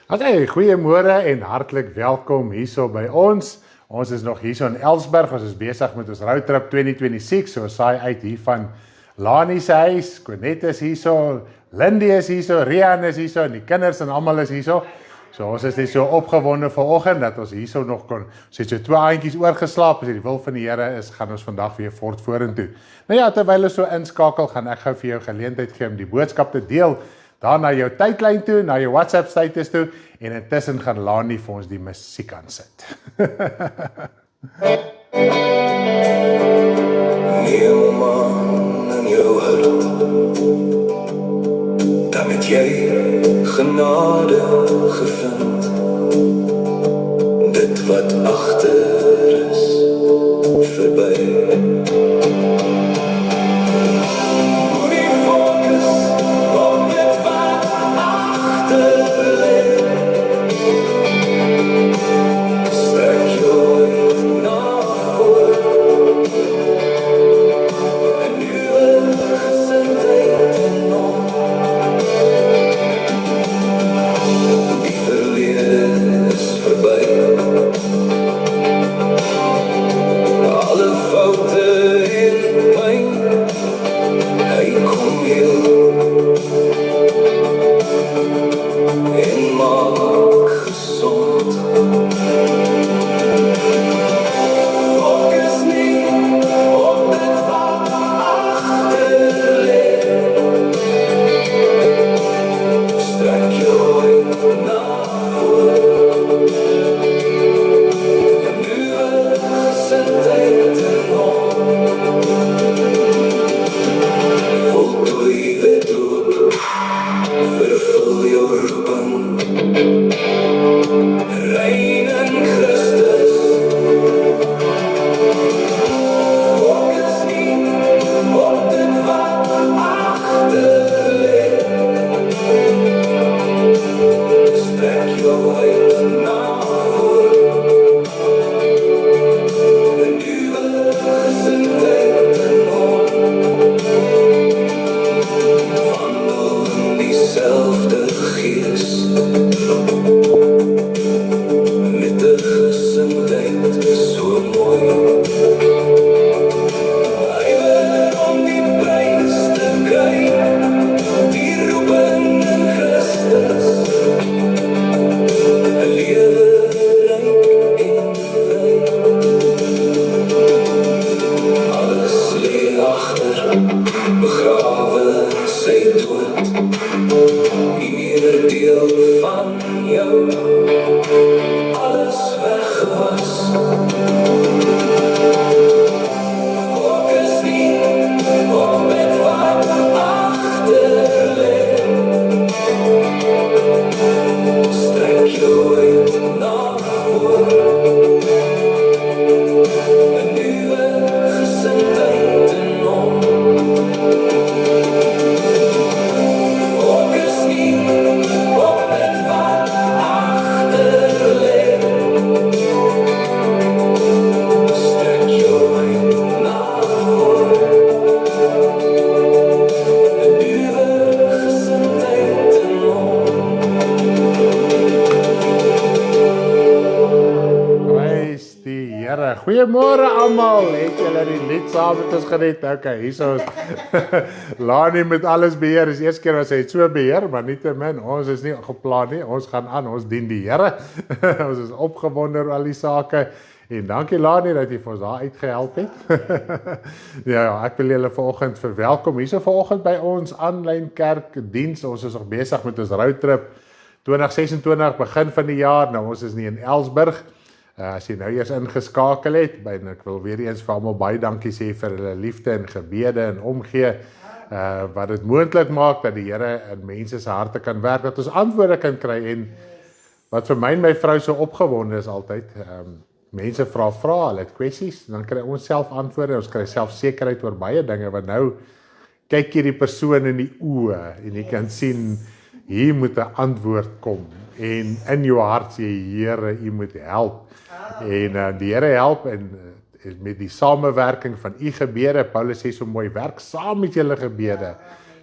Okay, goeiemôre en hartlik welkom hierso by ons. Ons is nog hierso in Elsburg. Ons is besig met ons roadtrip 2026. So saai uit hier van Lani se huis. Cornette is hierso, Lindy is hierso, Rian is hierso en die kinders en almal is hierso. So ons is net so opgewonde vanoggend dat ons hierso nog kon. Ons het so 2 aandjies oorgeslaap. As dit die wil van die Here is, gaan ons vandag weer vorentoe. Nou ja, terwyl ons so inskakel, gaan ek gou vir jou geleentheid gee om die boodskap te deel. Dan na jou tydlyn toe, na jou WhatsApp status toe en intussen gaan Lani vir ons die musiek aansit. Nieuw man in jou hart, dan het jy genade gevind. Dit wat agter is, verby. Goeiemôre almal. Het julle die lied saam met ons geniet? Okay, hierso is Lani met alles beheer. Dis eers keer wat sy het so beheer, maar nietemin, ons is nie geplan nie. Ons gaan aan, ons dien die Here. Ons is opgewonde oor al die sake. En dankie Lani dat jy vir ons daar uitgehelp het. Ja, ek wil julle vanoggend verwelkom hierso vanoggend by ons aanlyn kerkdiens. Ons is nog besig met ons roadtrip 2026 begin van die jaar. Nou ons is nie in Elsburg. As jy nou eers ingeskakel het, en ek wil weer eens vir almal baie dankie sê vir hulle liefde en gebede en omgee, wat dit moontlik maak dat die Here in mense se harte kan werk, dat ons antwoorde kan kry en wat vir my en my vrou so opgewonde is altyd, mense vra, hulle het kwessies, dan kry ons self antwoorde, ons kry self sekerheid oor baie dinge, want nou kyk jy die persoon in die oë en jy kan sien, hier moet 'n antwoord kom. En in jou hart sê Here, U moet help. En die Here help en met die samewerking van U gebede, Paulus sê so mooi, werk saam met julle gebede,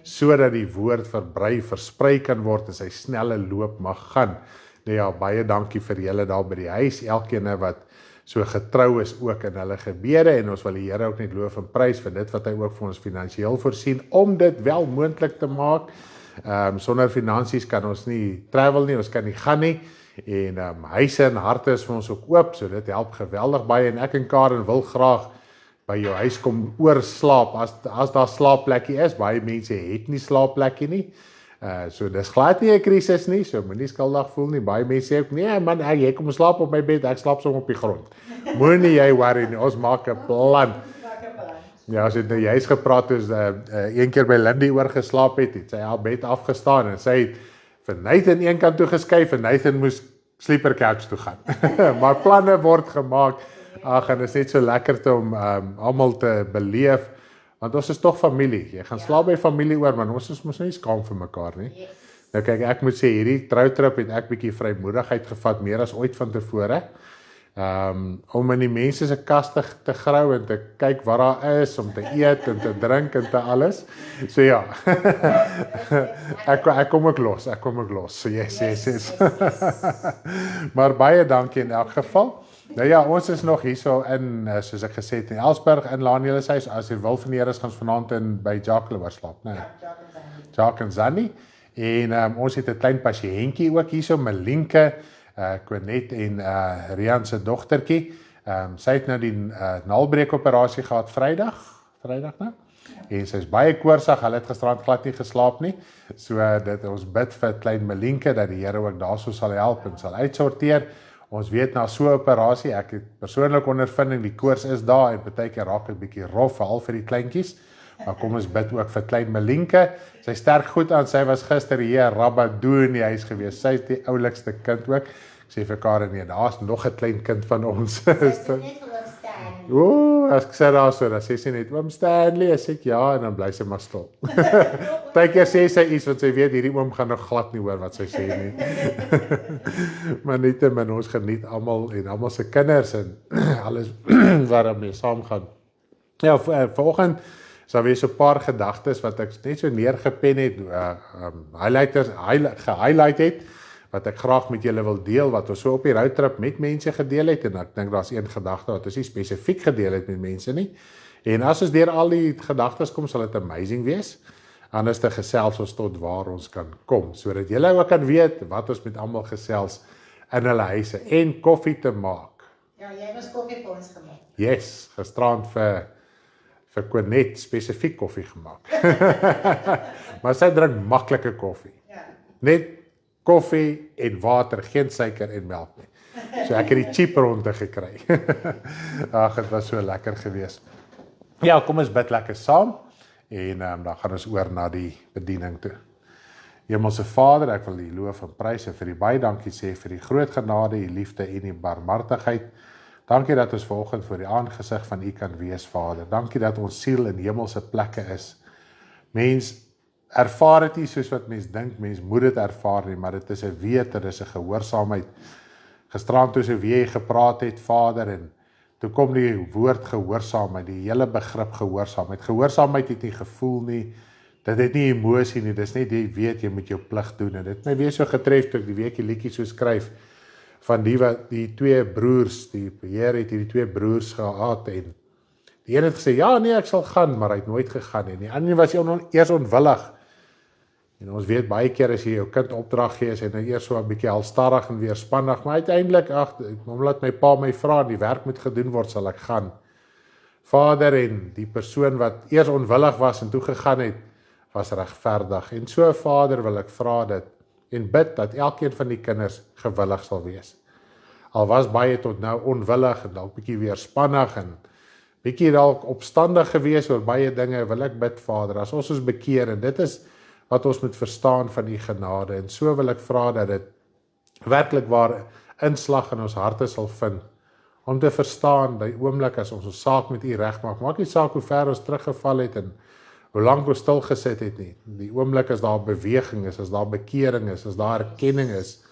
sodat die woord versprei kan word en sy snelle loop mag gaan. Nee, ja, baie dankie vir julle daar by die huis, elkeen wat so getrou is ook in hulle gebede en ons wil die Here ook net loof en prys vir dit wat hy ook vir ons finansiëel voorsien om dit wel moontlik te maak. Sonder finansies kan ons nie travel nie, ons kan nie gaan nie en huise en harte is vir ons ook oop, so dit help geweldig baie en ek en Karen wil graag by jou huis kom oorslaap as daar slaapplekkie is. Baie mense het nie slaapplekkie nie. So dis glad nie 'n krisis nie, so moenie skuldig voel nie. Baie mense sê ook nee man, jy kom slaap op my bed, ek slaap sommer op die grond. Moenie jy worry nie, ons maak 'n plan. Ja, as jy nou juist gepraat het, een keer by Lindy oorgeslaap het sy haar bed afgestaan en sy het vir Nathan een kant toe geskuif en Nathan moes sleeper couch toe gaan. Maar planne word gemaak. Ag, en dit is net so lekker om almal te beleef. Want ons is tog familie. Jy gaan slaap by familie oor, maar ons is mos nie skaam vir mekaar nie. Yes. Nou kyk, ek moet sê hierdie troutrip het ek bietjie vrymoedigheid gevat meer as ooit van tevore. Om in die mense se kas te grou en te kyk wat daar is, om te eet en te drink en te alles. So ja. ek kom ook los. So yes. Maar baie dankie in elk geval. Nou ja, ons is nog hierso in, soos ek gesê het, in Elsburg, in Laniel se huis. As jy wil van die Here is, gaan ons vanaand by Jacques oorslaap, né? Jacques en Zanny. En ons het 'n klein pasiëntjie ook hierso, Melinke, Quinet en Rian se dogtertjie. Sy het nou die naalbreek operasie gehad Vrydag nou. En sy is baie koorsig, hulle het gisterand glad nie geslaap nie. So dit ons bid vir klein Melinke dat die Here ook daarso sal help en sal uitsorteer. Ons weet na so 'n operasie, ek het persoonlik ondervinding, die koors is daar en partykeer raak dit bietjie rof, veral vir die kleintjies. Maar kom ons bid ook vir klein Melinke. Sy sterk goed aan, sy was gister hier Rabadoo in die huis gewees. Sy is die oulikste kind ook. Ek sê vir Karen, nee, daar's nog 'n klein kind van ons. As ek sê daar so, dan sê sy net, oom Stanley, as ek ja, en dan bly sy maar stil. Partykeer sê sy iets, want sy weet, hierdie oom gaan nog glad nie hoor wat sy sê nie. Maar nietemin, ons geniet almal en almal se kinders en alles wat daarmee saamgaan. Ja, vanoggend sal wees 'n paar gedagtes wat ek net so neergepen het, gehighlight het, wat ek graag met julle wil deel, wat ons so op die roadtrip met mense gedeel het, en ek dink daar's een gedagte wat ons nie spesifiek gedeel het met mense nie, en as ons deur al die gedagtes kom, sal dit amazing wees, anders te gesels ons tot waar ons kan kom, sodat julle ook kan weet, wat ons met almal gesels in hulle huise, en koffie te maak. Ja, jy was koffie vir ons gemaak. Yes, gisterand vir Quinet spesifiek koffie gemaak. Maar sy drink maklike koffie. Ja. Net koffie en water, geen suiker en melk nie. So ek het die cheap ronde gekry. Ag, dit was so lekker geweest. Ja, kom ons bid lekker saam en dan gaan ons oor na die bediening toe. Hemelse Vader, ek wil U loof en prys en vir U baie dankie sê vir die groot genade, U liefde en U barmhartigheid. Dankie dat ons vanoggend voor die aangesig van U kan wees, Vader. Dankie dat ons siel in hemelse plekke is. Mens ervaar dit nie soos wat mens dink, mens moet dit ervaar nie, maar dit is 'n wete, dit is 'n gehoorsaamheid. Gisterand toe so wie gepraat het, Vader, en toe kom die woord gehoorsaamheid, die hele begrip gehoorsaamheid. Gehoorsaamheid het nie gevoel nie, dit het nie emosie nie, dis net jy weet jy moet jou plig doen. En dit het my weer so getref toe ek die week die liedjie so skryf van die twee broers, die Heer het hierdie twee broers gehad en die een het gesê, ja nee, ek sal gaan, maar hy het nooit gegaan en die ander was eers onwillig. En ons weet baie keer as jy jou kind opdrag gee, is hy nou eers so 'n bietjie halstarrig en weerspannig, maar uiteindelik, omdat my pa my vra, die werk moet gedoen word, sal ek gaan. Vader, en die persoon wat eers onwillig was en toe gegaan het, was regverdig. En so, Vader, wil ek vra dit en bid dat elkeen van die kinders gewillig sal wees. Al was baie tot nou onwillig en dalk bietjie weerspannig en bietjie dalk opstandig gewees oor baie dinge, wil ek bid, Vader, as ons bekeer, en dit is wat ons moet verstaan van U genade, en so wil ek vra dat dit werklik waar inslag in ons harte sal vind, om te verstaan, die oomblik as ons saak met U regmaak, maak nie saak hoe ver ons teruggeval het, en hoe lank ons stil gesit het nie, die oomblik as daar beweging is, as daar bekering is, as daar erkenning is,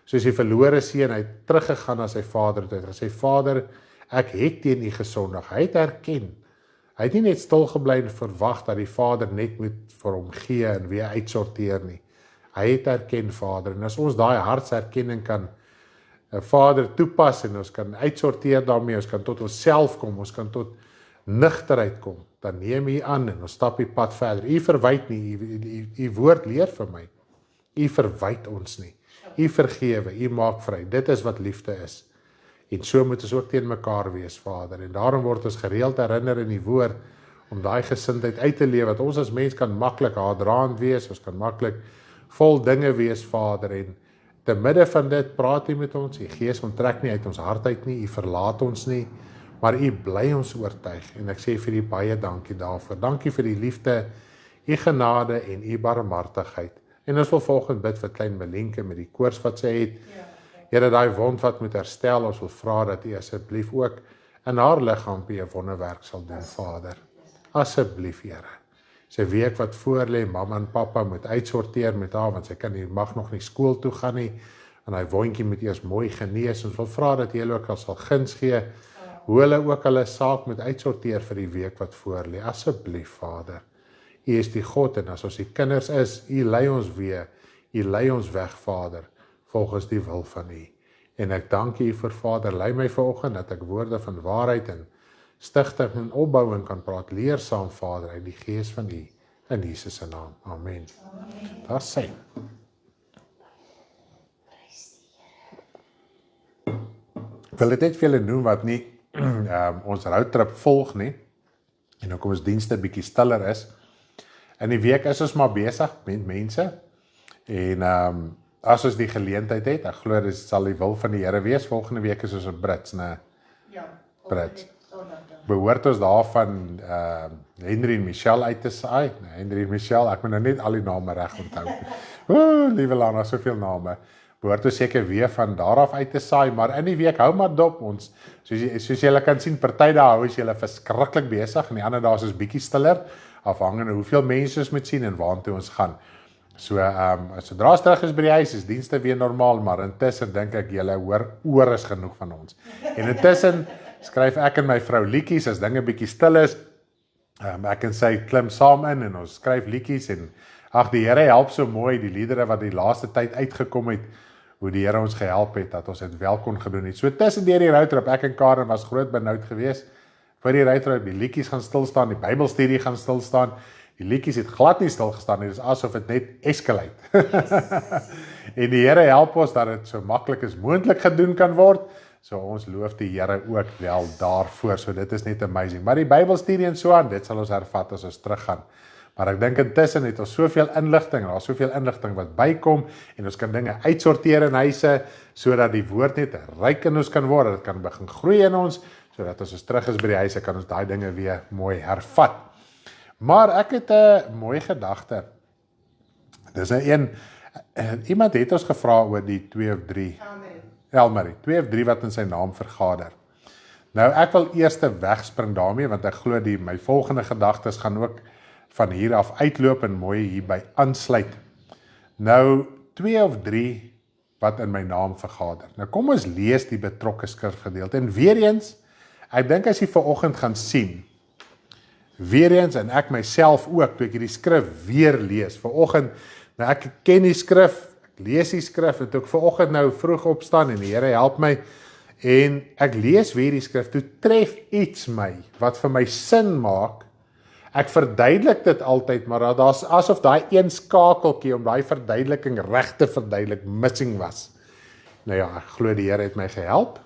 soos die verlore seun, hy het teruggegaan na sy vader, het gesê, Vader, ek het teen U gesondig, hy het erken, hy het nie net stil gebly en verwag dat die Vader net moet vir hom gee en weer uitsorteer nie. Hy het erken, Vader, en as ons daai hartserkenning kan, Vader, toepas, en ons kan uitsorteer daarmee, ons kan tot onsself kom, ons kan tot nigterheid kom, dan neem U aan, en ons stap die pad verder. U verwyd nie, U woord leer vir my, U verwyd ons nie, U vergewe, U maak vry, dit is wat liefde is, en so moet ons ook teen mekaar wees, Vader, en daarom word ons gereeld herinner in die woord, om daai gesindheid uit te leef, want ons as mens kan maklik haatdraand wees, ons kan maklik vol dinge wees, Vader, en te midde van dit praat U met ons, U Gees onttrek nie uit ons hart uit nie, U verlaat ons nie, maar U bly ons oortuig, en ek sê vir U baie dankie daarvoor, dankie vir die liefde, U genade en U barmhartigheid, en ons wil volgende bid vir klein Melenke met die koors wat sy het, Here, daai wond wat moet herstel, ons wil vra dat U asseblief ook in haar liggaampie 'n wonderwerk sal doen, Vader. Asseblief, Here. Sy week wat voor lê, mamma en pappa moet uitsorteer met haar, want sy mag nog nie skool toe gaan nie, en hy wondjie moet eers mooi genees. Ons wil vra dat jy ook al sal guns gee, hoe hulle ook hulle saak moet uitsorteer vir die week wat voor lê. Asseblief, Vader. U is die God, en as ons die kinders is, U lei ons weer, U lei ons weg, Vader, volgens die wil van U. En ek dank U vir, Vader, lei my vanoggend dat ek woorde van waarheid en stigting en opbouing kan praat, leer saam, Vader, uit die Gees van U, in Jesus se naam. Amen. Daar sê. Ek wil dit net vir julle noem wat nie ons roadtrip volg nie, en ook ons dienste bietjie stiller is. In die week is ons maar besig met mense, en as ons die geleentheid het, ek glo dit sal die wil van die Here wees, volgende week is ons in Brits, né? Ja, Brits. Behoort ons daarvan Henry en Michelle uit te saai? Henry en Michelle, ek moet nou net al die name reg onthou. Liewe Lana, soveel name. Behoort ons seker weer van daaraf uit te saai, maar in die week hou maar dop ons. Soos julle kan sien, party dae hou is julle verskriklik besig, en die ander dae is ons bietjie stiller, afhangende hoeveel mense ons moet sien en waartoe ons gaan. So, sodra ons terug is by die huis, is dienste weer normaal, maar intussen dink ek julle oor is genoeg van ons. En intussen skryf ek en my vrou liedjies, as dinge bietjie stil is, ek en sy klim saam in, en ons skryf liedjies, en ag, die Here help so mooi, die liedere wat die laaste tyd uitgekom het, hoe die Here ons gehelp het, dat ons dit wel kon gedoen het. So tussen deur die roadtrip, ek en Karen was groot benoud geweest, vir die roadtrip, die liedjies gaan stilstaan, die Bybelstudie gaan stilstaan, die liedjies het glad nie stilgestaan nie, dit is asof dit net escalate. En die Here help ons dat dit so maklik as moontlik gedoen kan word, so ons loof die Here ook wel daarvoor, so dit is net amazing. Maar die Bybelstudie en so aan, dit sal ons hervat as ons teruggaan. Maar ek dink intussen het ons soveel inligting, daar is soveel inligting wat bykom, en ons kan dinge uitsorteer in huise, sodat die woord net ryk in ons kan word, dit kan begin groei in ons, sodat as ons terug is by die huise, kan ons daai dinge weer mooi hervat. Maar ek het 'n mooi gedagte. Dis 'n iemand het ons gevra oor die 2 of 3. Elmarie, 2 of 3 wat in sy naam vergader. Nou ek wil eers wegspring daarmee, want ek glo my volgende gedagtes gaan ook van hier af uitloop en mooi hierby aansluit. Nou 2 of 3 wat in my naam vergader. Nou kom ons lees die betrokke skrifgedeelte. En weer eens, ek dink as jy vanoggend gaan sien, weer eens, en ek myself ook, toe ek hierdie skrif weer lees, vanoggend, nou ek ken die skrif, ek lees die skrif, en toe ek vanoggend nou vroeg opstaan, en die Here help my, en ek lees weer die skrif, toe tref iets my, wat vir my sin maak. Ek verduidelik dit altyd, maar daar's asof daai een skakeltjie om daai verduideliking reg te verduidelik missing was. Nou ja, ek glo die Here het my gehelp,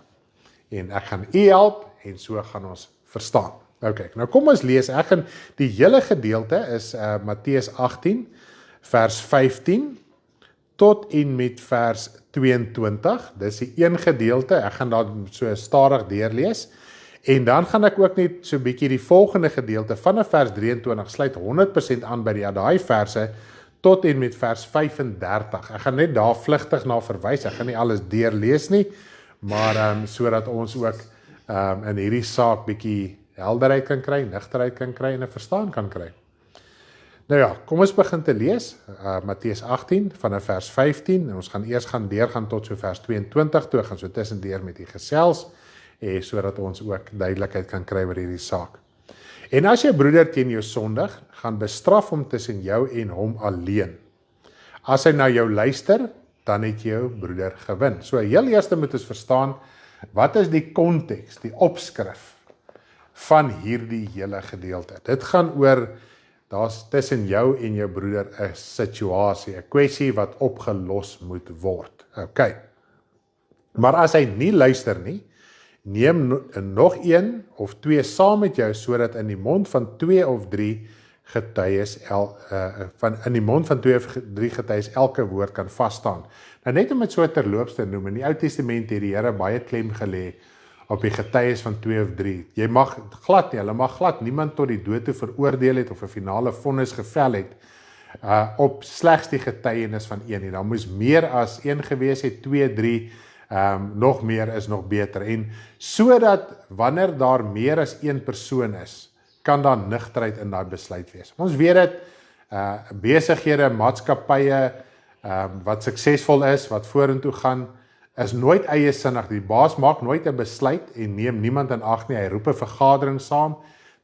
en ek gaan u help, en so gaan ons verstaan. Okay, nou kom ons lees, ek gaan die hele gedeelte is Matteus 18, vers 15, tot en met vers 22, dis die een gedeelte, ek gaan daar so stadig deurlees, en dan gaan ek ook net so bietjie die volgende gedeelte, vanaf vers 23, sluit 100% aan by daai verse, tot en met vers 35, ek gaan net daar vlugtig na verwys, ek gaan nie alles deurlees nie, maar sodat ons ook in hierdie saak bietjie helderheid kan kry, nigterheid kan kry, en 'n verstaan kan kry. Nou ja, kom ons begin te lees, Matteus 18, vanaf vers 15, en ons gaan eers deurgaan tot so vers 22, toe gaan so tussendeur met die gesels, sodat ons ook duidelikheid kan kry oor hierdie saak. En as jou broeder teen jou sondig, gaan bestraf hom tussen jou en hom alleen. As hy na jou luister, dan het jy jou broeder gewin. So heel eerste moet ons verstaan, wat is die konteks, die opskrif van hierdie hele gedeelte. Dit gaan oor, daar's tussen jou en jou broeder 'n situasie, 'n kwessie wat opgelos moet word. Okay. Maar as hy nie luister nie, neem nog een of twee saam met jou, sodat in die mond van 2 of 3 getuies in die mond van 2 of 3 getuies elke woord kan vasstaan. Nou net om dit so terloops te noem, in die Ou Testament het die Here baie klem gelê op die getuies van 2 of 3. Jy mag glad nie, hulle mag glad niemand tot die dood toe veroordeel het of 'n finale vonnis gevel het op slegs die getuienis van een nie. Daar moes meer as 1 gewees het, 2, 3, nog meer is nog beter. En sodat wanneer daar meer as 1 persoon is, kan daar nugterheid in daai besluit wees. Ons weet dit, besighede, maatskappye wat suksesvol is, wat vorentoe gaan, is nooit eiesinnig. Die baas maak nooit 'n besluit en neem niemand in ag nie. Hy roep 'n vergadering saam.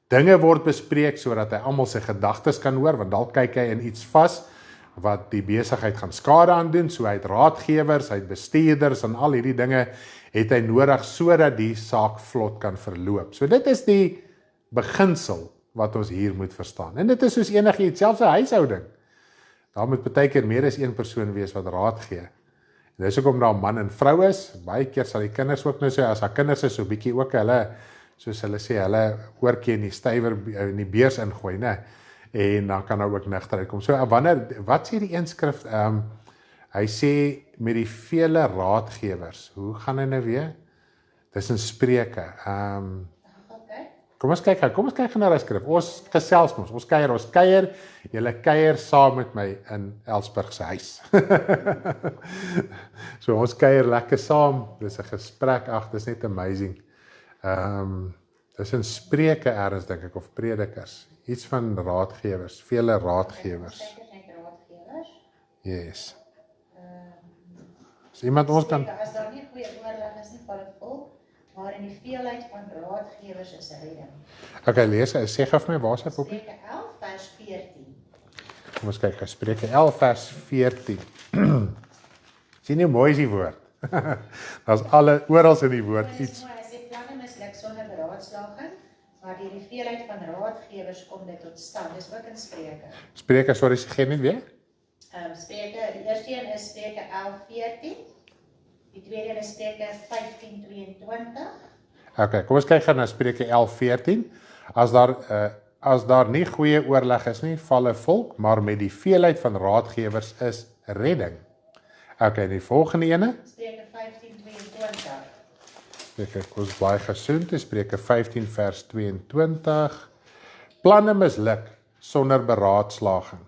Dinge word bespreek sodat hy almal sy gedagtes kan hoor, want dalk kyk hy in iets vas wat die besigheid gaan skade aan doen. So hy het raadgewers, hy het bestuurders en al hierdie dinge het hy nodig sodat die saak vlot kan verloop. So dit is die beginsel wat ons hier moet verstaan. En dit is soos enigiets, selfs 'n huishouding. Daar moet baie keer meer as 1 persoon wees wat raad gee. En dis hoekom daar man en vrou is. Baie keer sal die kinders ook nou so, as haar kinders is so bietjie ook hulle, soos hulle sê, hulle oortjie in die stywer in die beurs ingooi, né? En dan kan daar ook nugterheid kom. So wat sê die een skrif? Hy sê met die vele raadgewers. Hoe gaan hy nou weer? Dis in Spreuke. Kom ons kyk na die skrif. Ons gesels mos, ons kuier, julle kuier saam met my in Elsburg se huis. So ons kuier lekker saam, dis 'n gesprek, dis net amazing. Dis in Spreuke ergens dink ek, of Predikers, iets van raadgewers, vele raadgewers. Yes. As iemand ons kan... As daar nie goeie oorleg is nie, val dit vol. Maar in die veelheid van raadgewers is redding. Okay, lees, sê gou vir my, waar is hy, Poppie? Spreuke 11 vers 14. Kom ons kyk, Spreuke 11 vers 14. Sien nie hoe mooi is die woord? Daar's oral in die woord iets. Hy sê planne misluk sonder beraadslaging, maar deur die veelheid van raadgewers kom dit tot stand. Dis ook in Spreuke. Spreuke, sorry, gee net weer. Spreuke, die eerste een is Spreuke 11:14. Die tweede is Spreuke 15:22. Okay, kom ons kyk gaan na Spreuke 11:14. As daar nie goeie oorleg is nie, val 'n volk, maar met die veelheid van raadgewers is redding. Okay, die volgende ene. Spreuke 15:22. Ek was baie gesond, Spreuke 15 vers 22. Planne misluk sonder beraadslaging,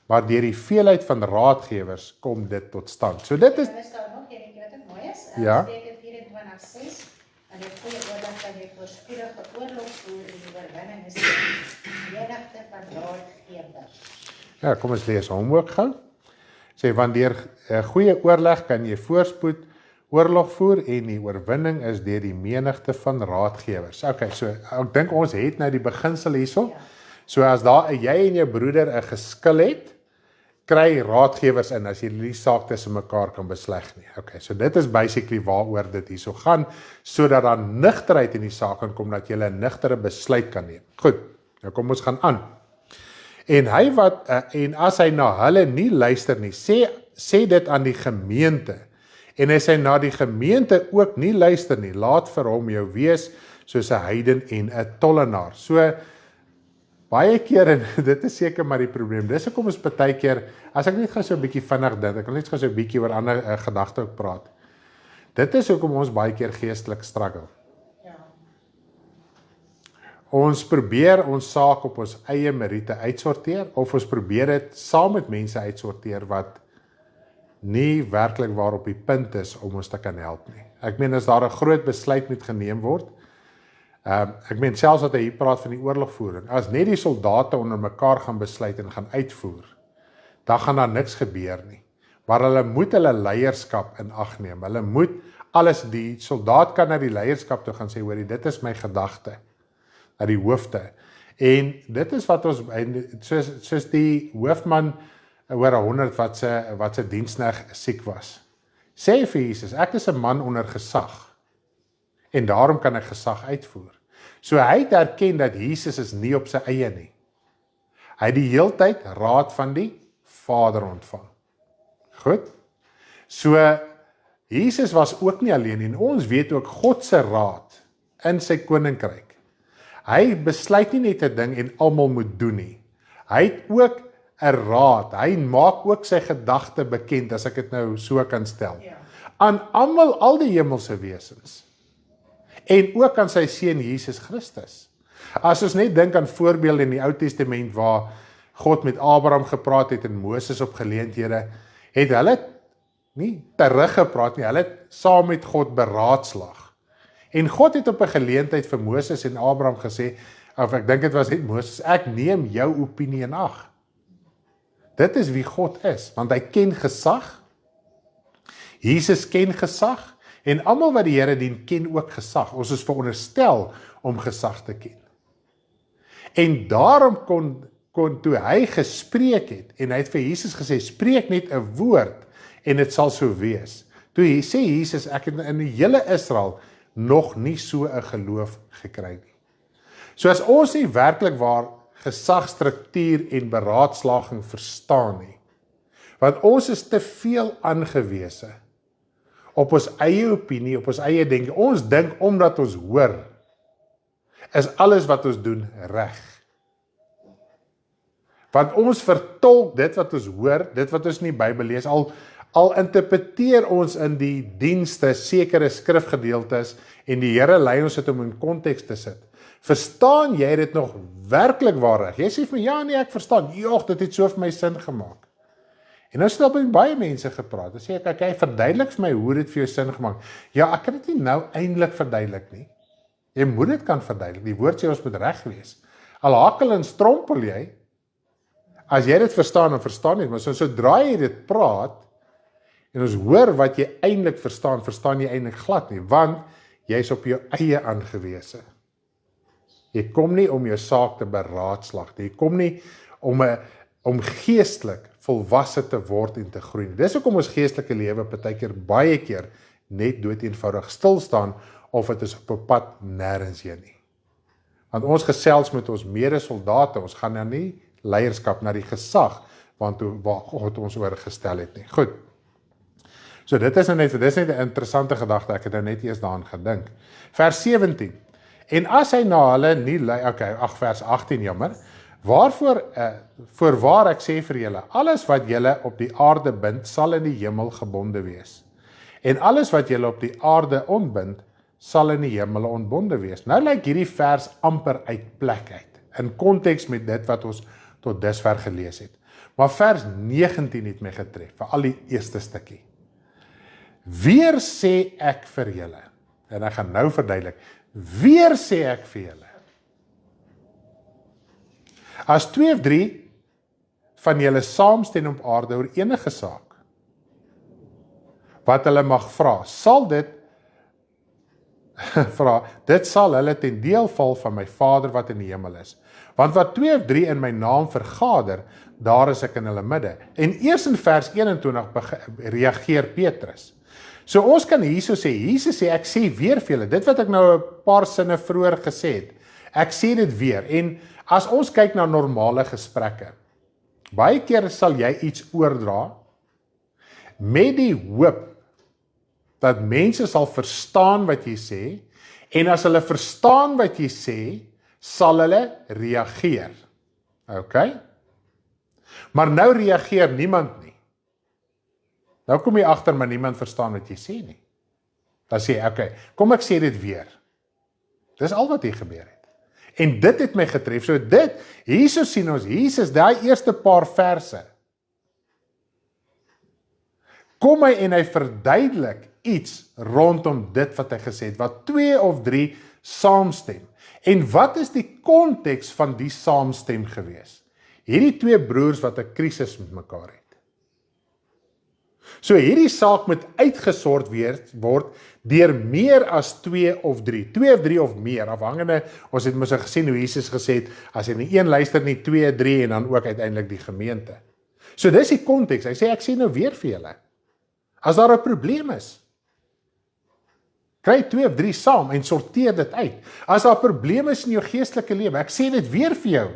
maar deur die veelheid van raadgewers kom dit tot stand. So dit is... Dan is daar nog een wat ook mooi is. Ja. Spreuke 24:6. En die goeie oorleg kan jy voorspoedige oorlog voer en die oorwinning is die menigte van raadgewers. Ja, kom ons lees hom ook gou. Sê, want deur goeie oorleg kan jy voorspoed oorlog voer en die oorwinning is deur die menigte van raadgewers. Okay, so ek dink ons het nou die beginsel hierso. Ja. So as jy en jou broeder 'n geskil het, kry raadgewers in as jy die saak tussen mekaar kan besleg nie. Okay, so dit is basically waaroor dit hierso gaan, sodat daar nugterheid in die saak kan kom, dat jy 'n nugtere besluit kan neem. Goed, nou kom ons gaan aan. En en as hy na hulle nie luister nie, sê dit aan die gemeente. En as hy na die gemeente ook nie luister nie, laat vir hom jou wees soos 'n heiden en 'n tollenaar. So baie keer, en dit is seker maar die probleem. Dis hoekom ons baie keer, as ek net gou so 'n bietjie vinnig dink, ek wil net gou so 'n bietjie oor ander gedagte ook praat. Dit is hoekom ons baie keer geestelik struggle. Ja. Ons probeer ons saak op ons eie meriete uitsorteer, of ons probeer dit saam met mense uitsorteer wat nie werklik waar op die punt is om ons te kan help nie. Ek meen, as daar 'n groot besluit moet geneem word, ek meen selfs dat hy hier praat van die oorlogvoering, as net die soldate onder mekaar gaan besluit en gaan uitvoer, dan gaan daar niks gebeur nie. Maar hulle moet hulle leierskap in ag neem. Hulle moet alles, die soldaat kan na die leierskap toe gaan sê, hoorie, dit is my gedagte, na die hoofde. En dit is wat ons, soos die hoofman oor 100 wat se diensknegt siek was. Sê vir Jesus, ek is 'n man onder gesag, en daarom kan ek gesag uitvoer. So hy het erken dat Jesus is nie op sy eie nie. Hy het die heeltyd raad van die Vader ontvang. Goed? So, Jesus was ook nie alleen nie, en ons weet ook God se raad in sy koninkryk. Hy besluit nie net 'n ding en almal moet doen nie. Hy het ook 'n raad, hy maak ook sy gedagte bekend, as ek dit nou so kan stel, aan almal, al die hemelse wesens, en ook aan sy seun Jesus Christus. As ons net dink aan voorbeelde in die Ou Testament waar God met Abraham gepraat het en Moses op geleenthede, het hulle nie teruggepraat nie, hulle het saam met God beraadslaag. En God het op 'n geleentheid vir Moses en Abraham gesê, of ek dink dit was net Moses, ek neem jou opinie in ag. Dit is wie God is, want hy ken gesag, Jesus ken gesag, en almal wat die Here dien, ken ook gesag. Ons is veronderstel om gesag te ken. En daarom kon toe hy gespreek het, en hy het vir Jesus gesê, spreek net 'n woord, en dit sal so wees. Toe sê Jesus, ek het in die hele Israel nog nie so 'n geloof gekry nie. So as ons nie werklik waar gesagstruktuur en beraadslaging verstaan nie, want ons is te veel aangewese op ons eie opinie, op ons eie denke. Ons dink omdat ons hoor, is alles wat ons doen reg. Want ons vertolk dit wat ons hoor, dit wat ons in die Bybel lees, al interpreteer ons in die dienste sekere skrifgedeeltes en die Here lei ons dit om in konteks te sit. Verstaan jy dit nog werklik waar reg? Jy sê vir my, ja nee, ek verstaan. Jogg, dit het so vir my sin gemaak. En nou stap met baie mense gepraat. Dan sê ek, okay, verduidelik vir my hoe dit vir jou sin gemaak. Ja, ek kan dit nie nou eintlik verduidelik nie. Jy moet dit kan verduidelik. Die woord sê ons moet reg wees. Al hakel en strompel jy, as jy dit verstaan, dan verstaan jy dit, maar sodra jy dit praat, en ons hoor wat jy eintlik verstaan, verstaan jy eintlik glad nie, want jy is op jou eie aangewese. Jy kom nie om jou saak te beraadslag nie, jy kom nie om geestelik volwasse te word en te groei. Dis hoekom ons geestelike lewe baie keer net dood eenvoudig stil staan, of dit is op 'n pad nêrens heen nie. Want ons gesels met ons medesoldate, ons gaan nou nie leierskap na die gesag, waar God ons oorgestel het nie. Goed. So dit is net 'n interessante gedagte, ek het nou net eers daaraan gedink. Vers 17. En as hy na hulle nie vers 18 jammer. Voorwaar ek sê vir julle, alles wat julle op die aarde bind, sal in die hemel gebonde wees. En alles wat julle op die aarde ontbind, sal in die hemel ontbonde wees. Nou lyk hierdie vers amper uit plek uit, in konteks met dit wat ons tot dusver gelees het. Maar vers 19 het my getref, veral die eerste stukkie. Weer sê ek vir julle, en ek gaan nou verduidelik, weer sê ek vir julle, as 2 of 3 van julle saamstem op aarde oor enige saak, wat hulle mag vra, sal dit dit sal hulle ten deel val van my Vader wat in die hemel is. Want wat 2 of 3 in my naam vergader, daar is ek in hulle midde. En eers in vers 21 reageer Petrus. So ons kan hierso sê, Jesus sê, ek sê weer vir julle, dit wat ek nou 'n paar sinne vroeër gesê het, ek sê dit weer, en as ons kyk na normale gesprekke, baie keer sal jy iets oordra, met die hoop, dat mense sal verstaan wat jy sê, en as hulle verstaan wat jy sê, sal hulle reageer. Ok? Maar nou reageer niemand nie. Nou kom jy agter, maar niemand verstaan wat jy sê nie. Dan sê jy, ok, kom ek sê dit weer. Dis al wat hier gebeur het. En dit het my getref. So dit, hierso sien ons, Jesus, daai eerste paar verse, kom hy en hy verduidelik iets rondom dit wat hy gesê het, wat 2 of 3 saamstem. En wat is die konteks van die saamstem gewees? Hierdie 2 broers wat 'n krisis met mekaar het. So hierdie saak moet uitgesort word deur meer as 2 of 3. 2 of 3 of meer, afhangende, ons het mos gesien hoe Jesus gesê het, as jy nie een luister nie, 2, 3 en dan ook uiteindelik die gemeente. So dis die konteks. Hy sê ek sê nou weer vir julle. As daar 'n probleem is, kry 2 of 3 saam en sorteer dit uit. As daar probleme is in jou geestelike lewe, ek sê dit weer vir jou.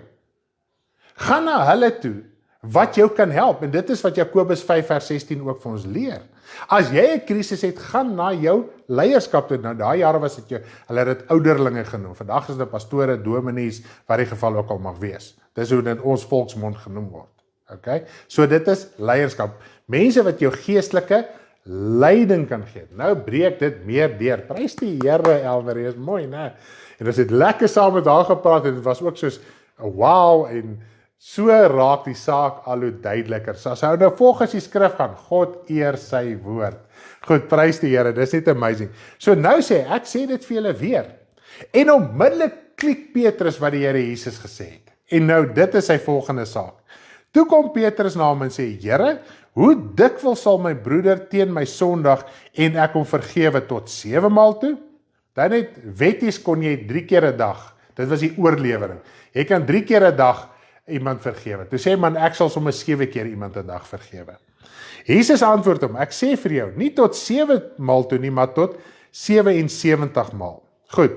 Gaan na hulle toe wat jou kan help en dit is wat Jakobus 5:16 ook vir ons leer. As jy 'n krisis het, gaan na jou leierskap toe. Nou daai jare was dit hulle het dit ouderlinge genoem. Vandag is dit pastore, dominees, wat die geval ook al mag wees. Dis hoe dit ons volksmond genoem word. Okay? So dit is leierskap. Mense wat jou geestelike leiding kan gee. Nou breek dit meer deur. Prys die Here, Elmarie, is mooi, né? En ons het lekker saam met haar gepraat en dit was ook soos wow en so raak die saak al hoe duideliker. So as hy nou volgens die skrif gaan, God eer sy woord. Goed, prys die Here, dis net amazing. So nou ek sê dit vir julle weer. En onmiddellik klik Petrus wat die Here Jesus gesê het. En nou dit is sy volgende saak. Toe kom Petrus na hom en sê, Here, hoe dikwels sal my broeder teen my sondig en ek hom vergewe tot 7 maal toe? Dan net wetties kon jy 3 keer 'n dag. Dit was die oorlewering. Jy kan 3 keer 'n dag iemand vergewe. Toe sê man, ek sal sommer 7 keer iemand 'n dag vergewe. Jesus antwoord hom, ek sê vir jou, nie tot 7 maal toe nie, maar tot 77 maal. Goed.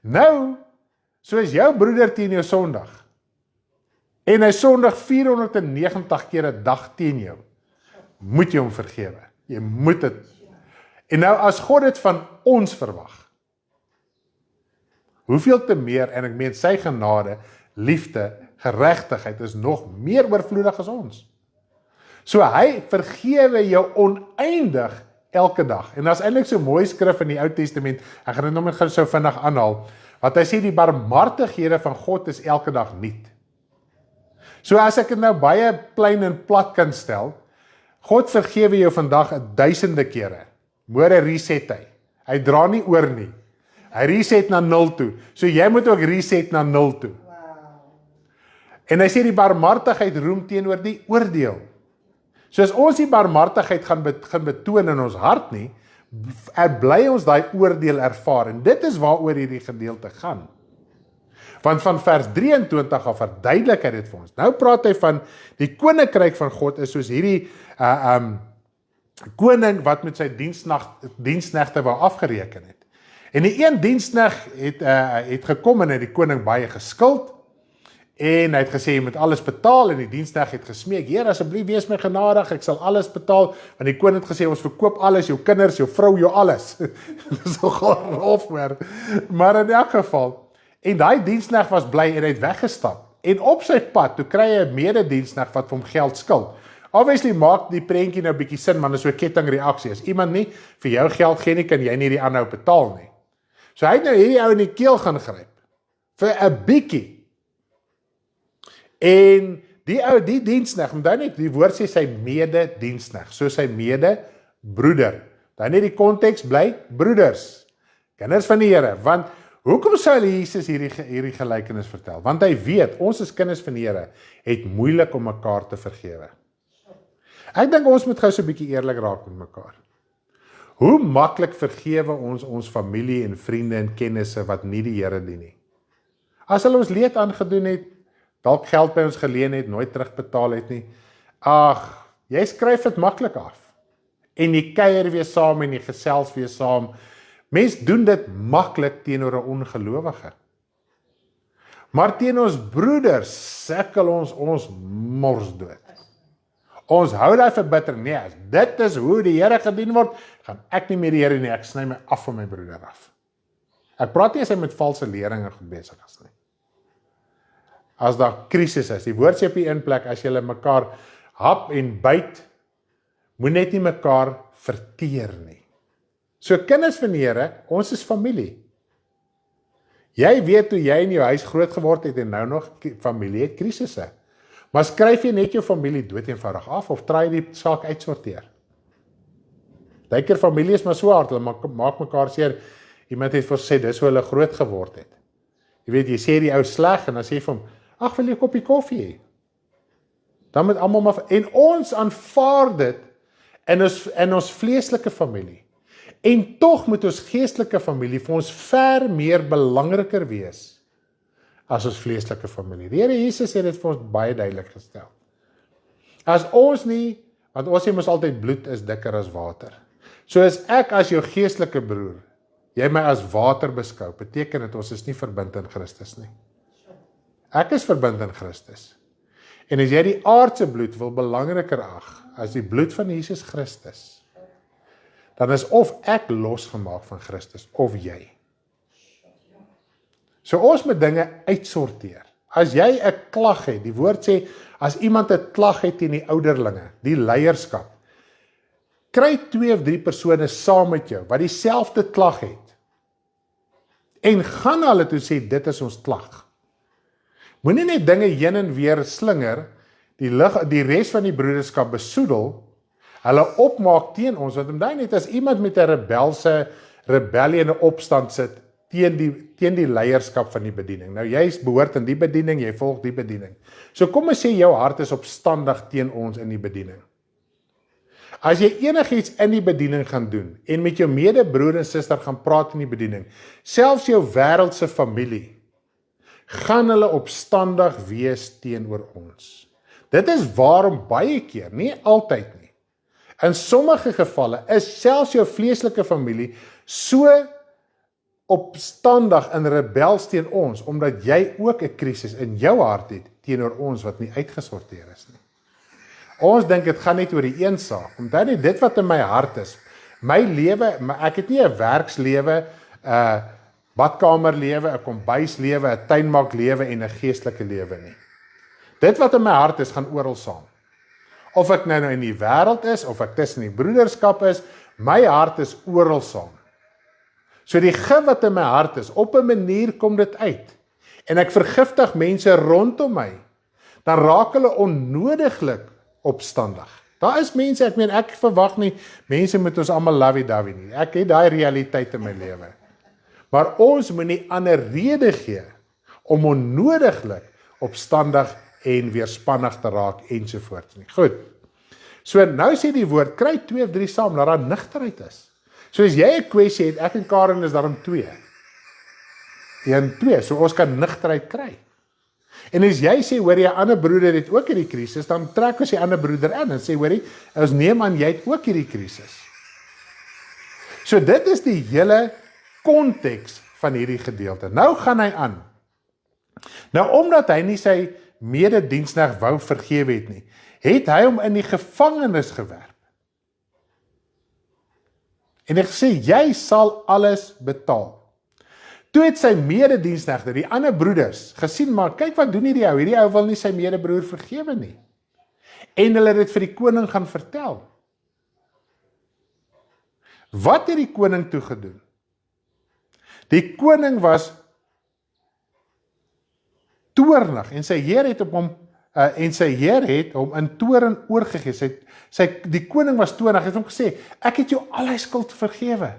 Nou, soos jou broeder teen jou sondig, en hy sondig 490 keer 'n dag teen jou, moet jy hom vergewe. Jy moet dit. En nou, as God dit van ons verwag, hoeveel te meer, en ek meen sy genade, liefde, geregtigheid is nog meer oorvloedig as ons. So hy vergewe jou oneindig elke dag. En daar's eintlik so mooi skrif in die Ou Testament, ek gaan dit nog net so vinnig aanhaal, wat hy sê die barmhartighede van God is elke dag nuut. So as ek dit nou baie plain en plat kan stel, God vergewe jou vandag 1000 kere. Môre reset hy. Hy dra nie oor nie. Hy reset na 0 toe. So jy moet ook reset na 0 toe. En hy sê die barmhartigheid roem teenoor die oordeel. So as ons die barmhartigheid gaan betoon in ons hart nie, bly ons daai oordeel ervaar. En dit is waaroor hierdie gedeelte gaan. Want van vers 23 af verduidelik hy dit vir ons. Nou praat hy van die koninkryk van God is soos hierdie koning wat met sy diensknegte wou afgereken het. En die een diensknegt het gekom en het die koning baie geskuld. En hy het gesê, jy moet alles betaal, en die diensknegt het gesmeek, Heer, asseblief wees my genadig, ek sal alles betaal, want die koning het gesê, ons verkoop alles, jou kinders, jou vrou, jou alles. Dit is nogal rof, maar in elk geval, en daai diensknegt was bly en hy het weggestap, en op sy pad, toe kry hy 'n medediensknegt wat vir hom geld skuld. Obviously maak die prentjie nou 'n bietjie sin, want dit is so 'n kettingreaksie, as iemand nie vir jou geld gee nie, kan jy nie die ander betaal nie. So hy het nou hierdie ou in die keel gaan gryp, vir 'n bietjie. En die diensknegt, dan net die woord sê sy medediensknegt, so sy medebroeder. Dan net die konteks bly broeders, kinders van die Here. Want hoekom sou Jesus hierdie gelykenis vertel? Want hy weet, ons as kinders van die Here het moeilik om mekaar te vergewe. Ek dink ons moet gou so 'n bietjie eerlik raak met mekaar. Hoe maklik vergewe ons familie en vriende en kennisse wat nie die Here dien nie? As hulle ons leed aangedoen het, dalk geld by ons geleen het, nooit terugbetaal het nie. Ag, jy skryf dit maklik af. En jy kuier weer saam en jy gesels weer saam. Mens doen dit maklik teenoor 'n ongelowige. Maar teen ons broeders sukkel ons mors dood. Ons hou daai verbittering nie. As dit is hoe die Here gedien word, gaan ek nie meer die Here nie, ek sny my af van my broeder af. Ek praat nie as hy met valse leringe goed besig is nie. As daar krisis is, die woord sê op die een plek, as julle mekaar hap en byt, moet net nie mekaar verteer nie. So kinders van die Here, ons is familie. Jy weet hoe jy in jou huis groot geword het en nou nog familie het krisisse. Maar skryf jy net jou familie dood eenvoudig af of try die saak uitsorteer? Partykeer familie is maar so hard, hulle maak mekaar seer. Iemand het gesê dis hoe hulle groot geword het. Jy weet, jy sê die ou sleg en dan sê jy vir hom, ag, wil jy 'n koppie koffie hê? Dan moet almal maar, en ons aanvaar dit in ons vleeslike familie. En tog moet ons geestelike familie vir ons ver meer belangriker wees as ons vleeslike familie. Die Here Jesus het dit vir ons baie duidelik gestel. As ons nie, want ons sê mos altyd bloed is dikker as water. So as ek as jou geestelike broer, jy my as water beskou, beteken dit ons is nie verbind in Christus nie. Ek is verbind in Christus. En as jy die aardse bloed wil belangriker ag as die bloed van Jesus Christus, dan is of ek losgemaak van Christus, of jy. So ons moet dinge uitsorteer. As jy 'n klag het, die woord sê, as iemand 'n klag het teen die ouderlinge, die leierskap, kry 2 of 3 persone saam met jou, wat dieselfde klag het, en gaan hulle toe sê, dit is ons klag. Moenie net dinge heen en weer slinger, die res van die broederskap besoedel, hulle opmaak teen ons, want omdien net as iemand met 'n rebellie en 'n opstand sit, teen die leierskap van die bediening. Nou jy behoort in die bediening, jy volg die bediening. So kom ons sê jou hart is opstandig teen ons in die bediening. As jy enigiets in die bediening gaan doen, en met jou medebroer en suster gaan praat in die bediening, selfs jou wêreldse familie, gaan hulle opstandig wees teenoor ons. Dit is waarom baie keer, nie altyd nie, in sommige gevalle is selfs jou vleeslike familie so opstandig in rebels teen ons, omdat jy ook 'n krisis in jou hart het teenoor ons wat nie uitgesorteer is nie. Ons dink dit gaan net oor die een saak, omdat dit wat in my hart is, my lewe, ek het nie 'n werkslewe, 'n badkamerlewe, 'n kombuislewe, 'n tuinmaaklewe en 'n geestelike lewe nie. Dit wat in my hart is, gaan oral saam. Of ek nou in die wêreld is, of ek tussen die broederskap is, my hart is oral saam. So die gif wat in my hart is, op 'n manier kom dit uit. En ek vergiftig mense rondom my, dan raak hulle onnodiglik opstandig. Daar is mense, ek verwag nie, mense moet ons almal lovey-dovey nie. Ek het daai realiteit in my lewe. Maar ons moet nie ander rede gee om onnodiglik opstandig en weerspannig te raak ensovoorts nie. Goed. So nou sê die woord, kry 2 of 3 saam, dat daar nigterheid is. So as jy 'n kwessie het, ek en Karen is daarom 2. 1-2, so ons kan nigterheid kry. En as jy sê, hoor jy, 'n ander broeder het ook hierdie krisis, dan trek ons die ander broeder in en sê, hoor jy, ons neem aan jy het ook hierdie krisis. So dit is die hele konteks van hierdie gedeelte. Nou gaan hy aan. Nou omdat hy nie sy medediensneg wou vergewe het nie, het hy hom in die gevangenis gewerp. En ek sê, jy sal alles betaal. Toe het sy medediensnegter, die ander broeders, gesien, maar kyk wat doen hierdie ou wil nie sy medebroer vergewe nie. En hulle het dit vir die koning gaan vertel. Wat het die koning toe gedoen? Die koning was toornig en sy heer het op hom in toorn oorgegee. Die koning was toornig, het hom gesê, ek het jou al die skuld vergewe.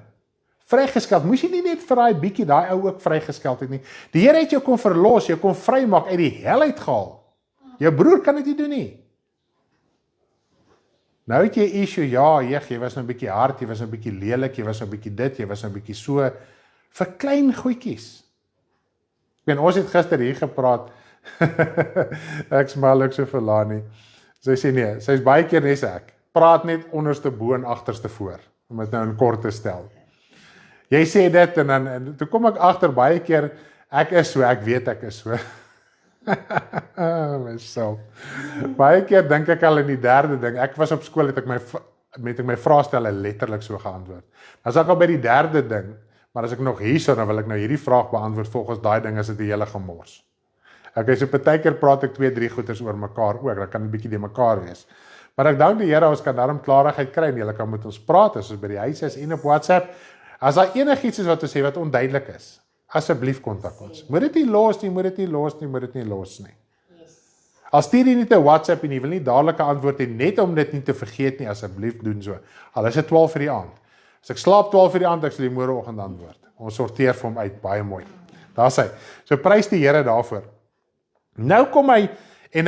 Vrygeskeld, moes jy nie net vir daai bietjie, daai ou ook vrygeskeld het nie. Die Here het jou kon verlos, jou kon vrymaak, uit die hel uitgehaal. Jou broer kan dit nie doen nie. Nou het jy 'n issue, jy was nou 'n bietjie hard, jy was nou 'n bietjie lelik, jy was nou 'n bietjie dit, jy was nou 'n bietjie so, vir klein goedjies. Ons het gister hier gepraat, ek smaal ook so vir Lani. Sy sê nee, sy is baie keer nes ek, praat net onderste bo en agterste voor, om dit nou in kort te stel. Jy sê dit en dan, toe kom ek agter baie keer, ek is so, ek weet ek is so. Myself. Baie keer dink ek al in die 3de ding, ek was op skool, het ek my vraestelle letterlik so geantwoord. Dan is ek al by die 3de ding, maar as ek nog hierso, dan wil ek nou hierdie vraag beantwoord, volgens daai ding is dit die hele gemors. Okay, so partykeer praat ek 2-3 goeters oor mekaar ook, dan kan 'n bietjie die mekaar wees. Maar ek dank die Here, ons kan daarom klarigheid kry, en julle kan met ons praat, as ons by die huis is en op WhatsApp. As daar enigiets is wat ons sê wat onduidelik is, asseblief kontak ons. Moet dit nie los nie, moet dit nie los nie, moet dit nie los nie. Al stuur jy net 'n WhatsApp en jy wil nie dadelik 'n antwoord hê, net om dit nie te vergeet nie, asseblief doen so. Al is dit 12 vir die aand. As ek slaap 12 vir die aand, ek sal die môreoggend antwoord. Ons sorteer vir hom uit, baie mooi. Daar's hy. So prys die Here daarvoor. Nou kom hy, en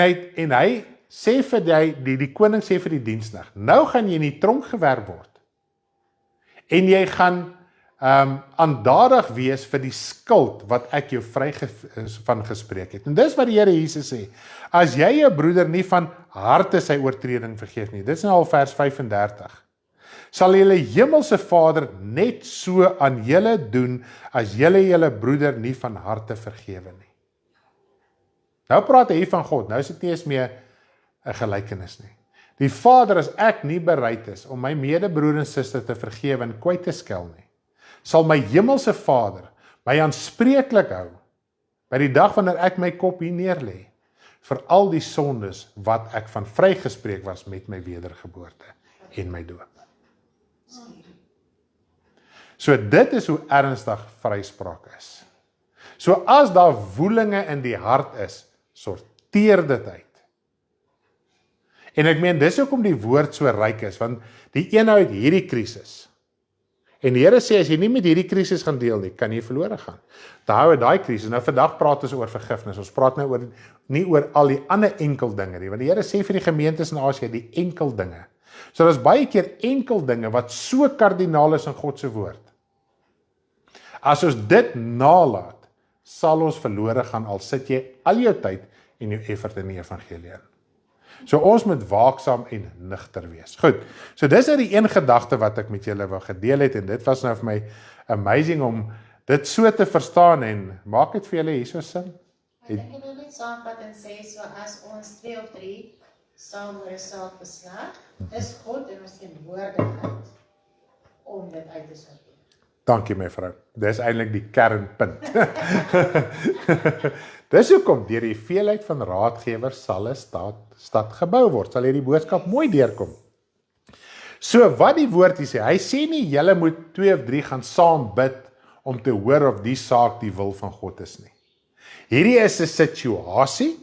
hy sê vir die koning sê vir die diensneg, nou gaan jy in die tronk gewerp word. En jy gaan aandadig wees vir die skuld wat ek jou van gespreek het. En dis wat die Here Jesus sê. As jy jou broeder nie van harte sy oortreding vergeef nie, dit is nou al vers 35, sal julle hemelse Vader net so aan julle doen, as julle broeder nie van harte vergewe nie. Nou praat hy hier van God, nou is dit nie eens meer 'n gelykenis nie. Die Vader, as ek nie bereid is om my medebroer en suster te vergewe en kwyt te skel nie, sal my hemelse Vader my aanspreeklik hou by die dag wanneer ek my kop hier neerlê vir al die sondes wat ek van vrygespreek was met my wedergeboorte en my doop. So dit is hoe ernstig vryspraak is. So as daar woelinge in die hart is, sorteer dit uit. En ek meen, dis hoekom die woord so ryk is, want die een uit hierdie krisis. En die Here sê, as jy nie met hierdie krisis gaan deel nie, kan jy verlore gaan. Daar daai krisis. Nou vandag praat ons oor vergifnis. Ons praat nou nie oor al die ander enkel dinge nie, want die Here sê vir die gemeentes in Asië, die enkel dinge. So daar's baie keer enkel dinge wat so kardinaal is in God se woord. As ons dit nalat, sal ons verlore gaan, al sit jy al jou tyd en jou effort in die evangelie in. So ons moet waaksaam en nugter wees. Goed, so dis nou die een gedagte wat ek met julle wou gedeel het, en dit was nou vir my amazing om dit so te verstaan, en maak dit vir julle hierso sin. Ek dink jy wil net saamvat en sê, so as ons 2 of 3 saam oor 'n saak besluit, is God in ons teenwoordigheid om dit uit te sorteer. Dankie my vrou, dis eintlik die kernpunt. Dis hoekom deur die veelheid van raadgewers sal 'n stad gebou word, sal hierdie boodskap mooi deurkom. So wat die woord hier sê, hy sê nie julle moet 2 of 3 gaan saam bid om te hoor of die saak die wil van God is nie. Hierdie is 'n situasie.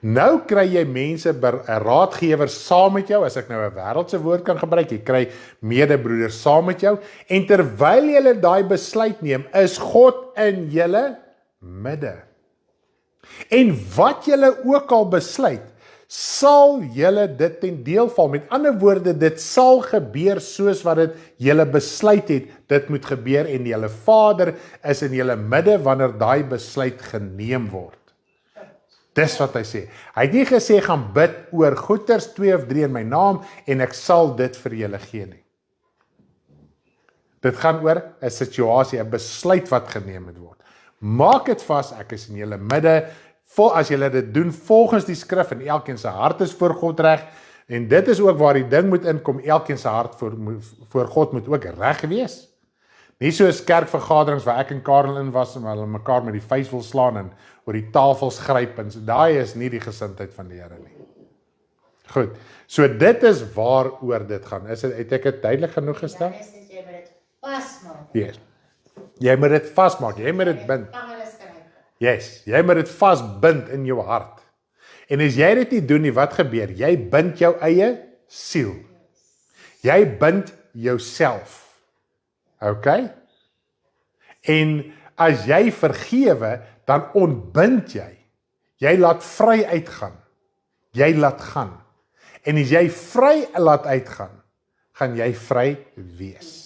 Nou kry jy mense, 'n raadgewer saam met jou, as ek nou 'n wêreldse woord kan gebruik, jy kry medebroeders saam met jou, en terwyl jy daai besluit neem, is God in julle midde. En wat julle ook al besluit, sal julle dit ten deel val. Met ander woorde, dit sal gebeur soos wat dit julle besluit het, dit moet gebeur, en julle Vader is in julle midde wanneer daai besluit geneem word. Dis wat hy sê. Hy het nie gesê, gaan bid oor goeters 2 of 3 in my naam, en ek sal dit vir julle gee nie. Dit gaan oor 'n situasie, 'n besluit wat geneem moet word. Maak dit vas, ek is in julle midde, as julle dit doen volgens die skrif, en elkeen se hart is voor God reg, en dit is ook waar die ding moet inkom, elkeen se hart voor God moet ook reg wees. Nie soos kerkvergaderings waar ek en Karel in was, en hulle mekaar met die vuis wil slaan, en oor die tafels gryp, en so, daai is nie die gesindheid van die Here nie. Goed, so dit is waaroor dit gaan. Het ek dit duidelik genoeg gestel? Dan is dit, jy moet dit vasmaak. Yes. Jy moet dit vasmaak, jy moet dit bind. Yes, jy moet dit vasbind in jou hart. En as jy dit nie doen nie, wat gebeur? Jy bind jou eie siel. Jy bind jouself. Okay? En as jy vergewe, dan ontbind jy. Jy laat vry uitgaan. Jy laat gaan. En as jy vry laat uitgaan, gaan jy vry wees.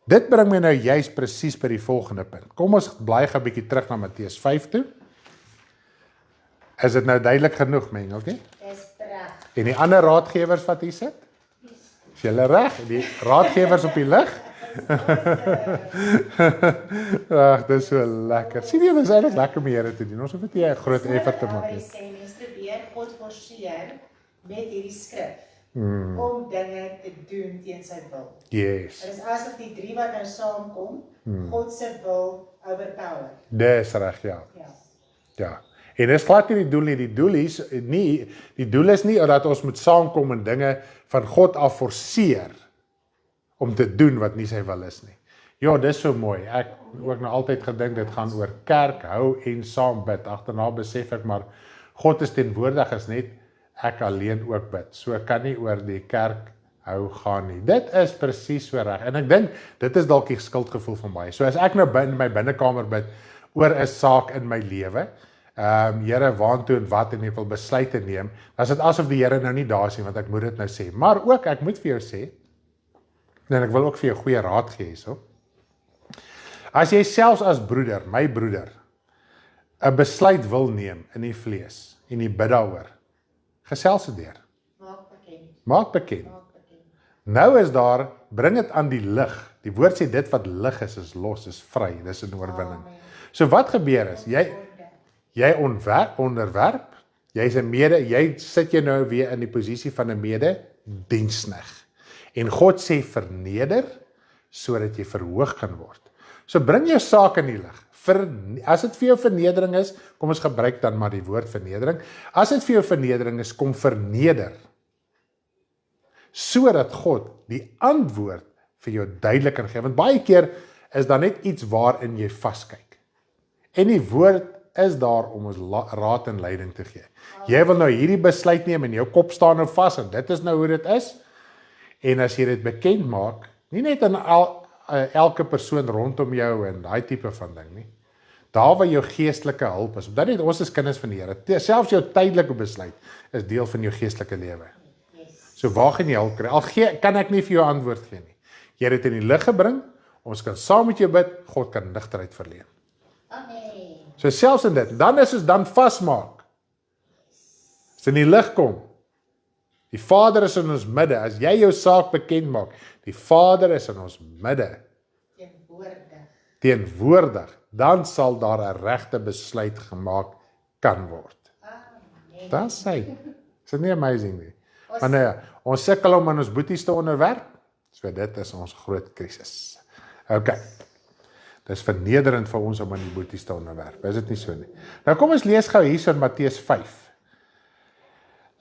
Dit bring my nou juist presies by die volgende punt. Kom ons blaai gou 'n bietjie terug na Matteus 5 toe. Is dit nou duidelik genoeg, mengeltjie? Dis reg. En die ander raadgewers wat hier sit? Is julle reg? Die raadgewers op die lig? Ag, dis so lekker. Sien jy, dit is eintlik lekker om die Here te dien. Ons hoef nie 'n groot effort te maak nie. Sê mense probeer God forceer met hierdie skrif om dinge te doen teen sy wil. Yes. Dit is asof die 3 wat nou saamkom, God se wil overpower. Dis reg, ja. Ja. Ja. En dis glad nie die doel nie. Die doel is nie dat ons moet saamkom en dinge van God af forceer om te doen wat nie sy wil is nie. Ja, dis so mooi. Ek ook nou altyd gedink dit gaan oor kerk hou en saam bid. Agterna besef ek maar God is teenwoordig, is net ek alleen ook bid. So kan nie oor die kerk hou gaan nie. Dit is presies so reg. En ek dink dit is dalk die skuldgevoel van baie. So as ek nou in my binnekamer bid oor 'n saak in my lewe, Here, waantoe en wat, en ek wil besluite neem, dan is dit asof die Here nou nie daar is nie, want ek moet dit nou sê. Maar ook ek moet vir jou sê, En ek wil ook vir jou goeie raad gee hierso. As jy selfs as broeder, my broeder, 'n besluit wil neem in die vlees en jy bid daaroor, gesels dit deur. Maak bekend. Maak bekend. Maak bekend. Nou is daar, bring dit aan die lig. Die woord sê dit wat lig is los, is vry, dis 'n oorwinning. Amen. So wat gebeur is, jy onderwerp, jy's 'n mede, jy sit jy nou weer in die posisie van 'n mede-diensknegt. En God sê verneder, sodat jy verhoog kan word. So bring jou saak in die lig. As dit vir jou vernedering is, kom ons gebruik dan maar die woord vernedering. As dit vir jou vernedering is, kom verneder. Sodat God die antwoord vir jou duidelik kan gee. Want baie keer is daar net iets waarin jy vaskyk. En die woord is daar om ons raad en leiding te gee. Jy wil nou hierdie besluit neem en jou kop staan nou vas en dit is nou hoe dit is. En as jy dit bekend maak, nie net aan elke persoon rondom jou en daai tipe van ding nie. Daar waar jou geestelike hulp is. Dat net ons is kinders van die Here. Selfs jou tydelike besluit is deel van jou geestelike lewe. So waar gaan jy hulp kry? Al kan ek nie vir jou antwoord gee nie. Jy het dit in die lig gebring, ons kan saam met jou bid, God kan nigterheid verleen. Amen. So selfs in dit, dan is ons dan vasmaak. As in die lig kom, die Vader is in ons midde, as jy jou saak bekend maak, die Vader is in ons midde, teenwoordig, dan sal daar 'n regte besluit gemaak kan word. Amen. Dat sê, is dit nie amazing nie? Maar nee, ons sukkel om aan ons boeties te onderwerp, so dit is ons groot krisis. Okay, dit is vernederend vir ons om aan die boeties te onderwerp, is dit nie so nie? Nou kom ons lees gou hier in Matteus 5.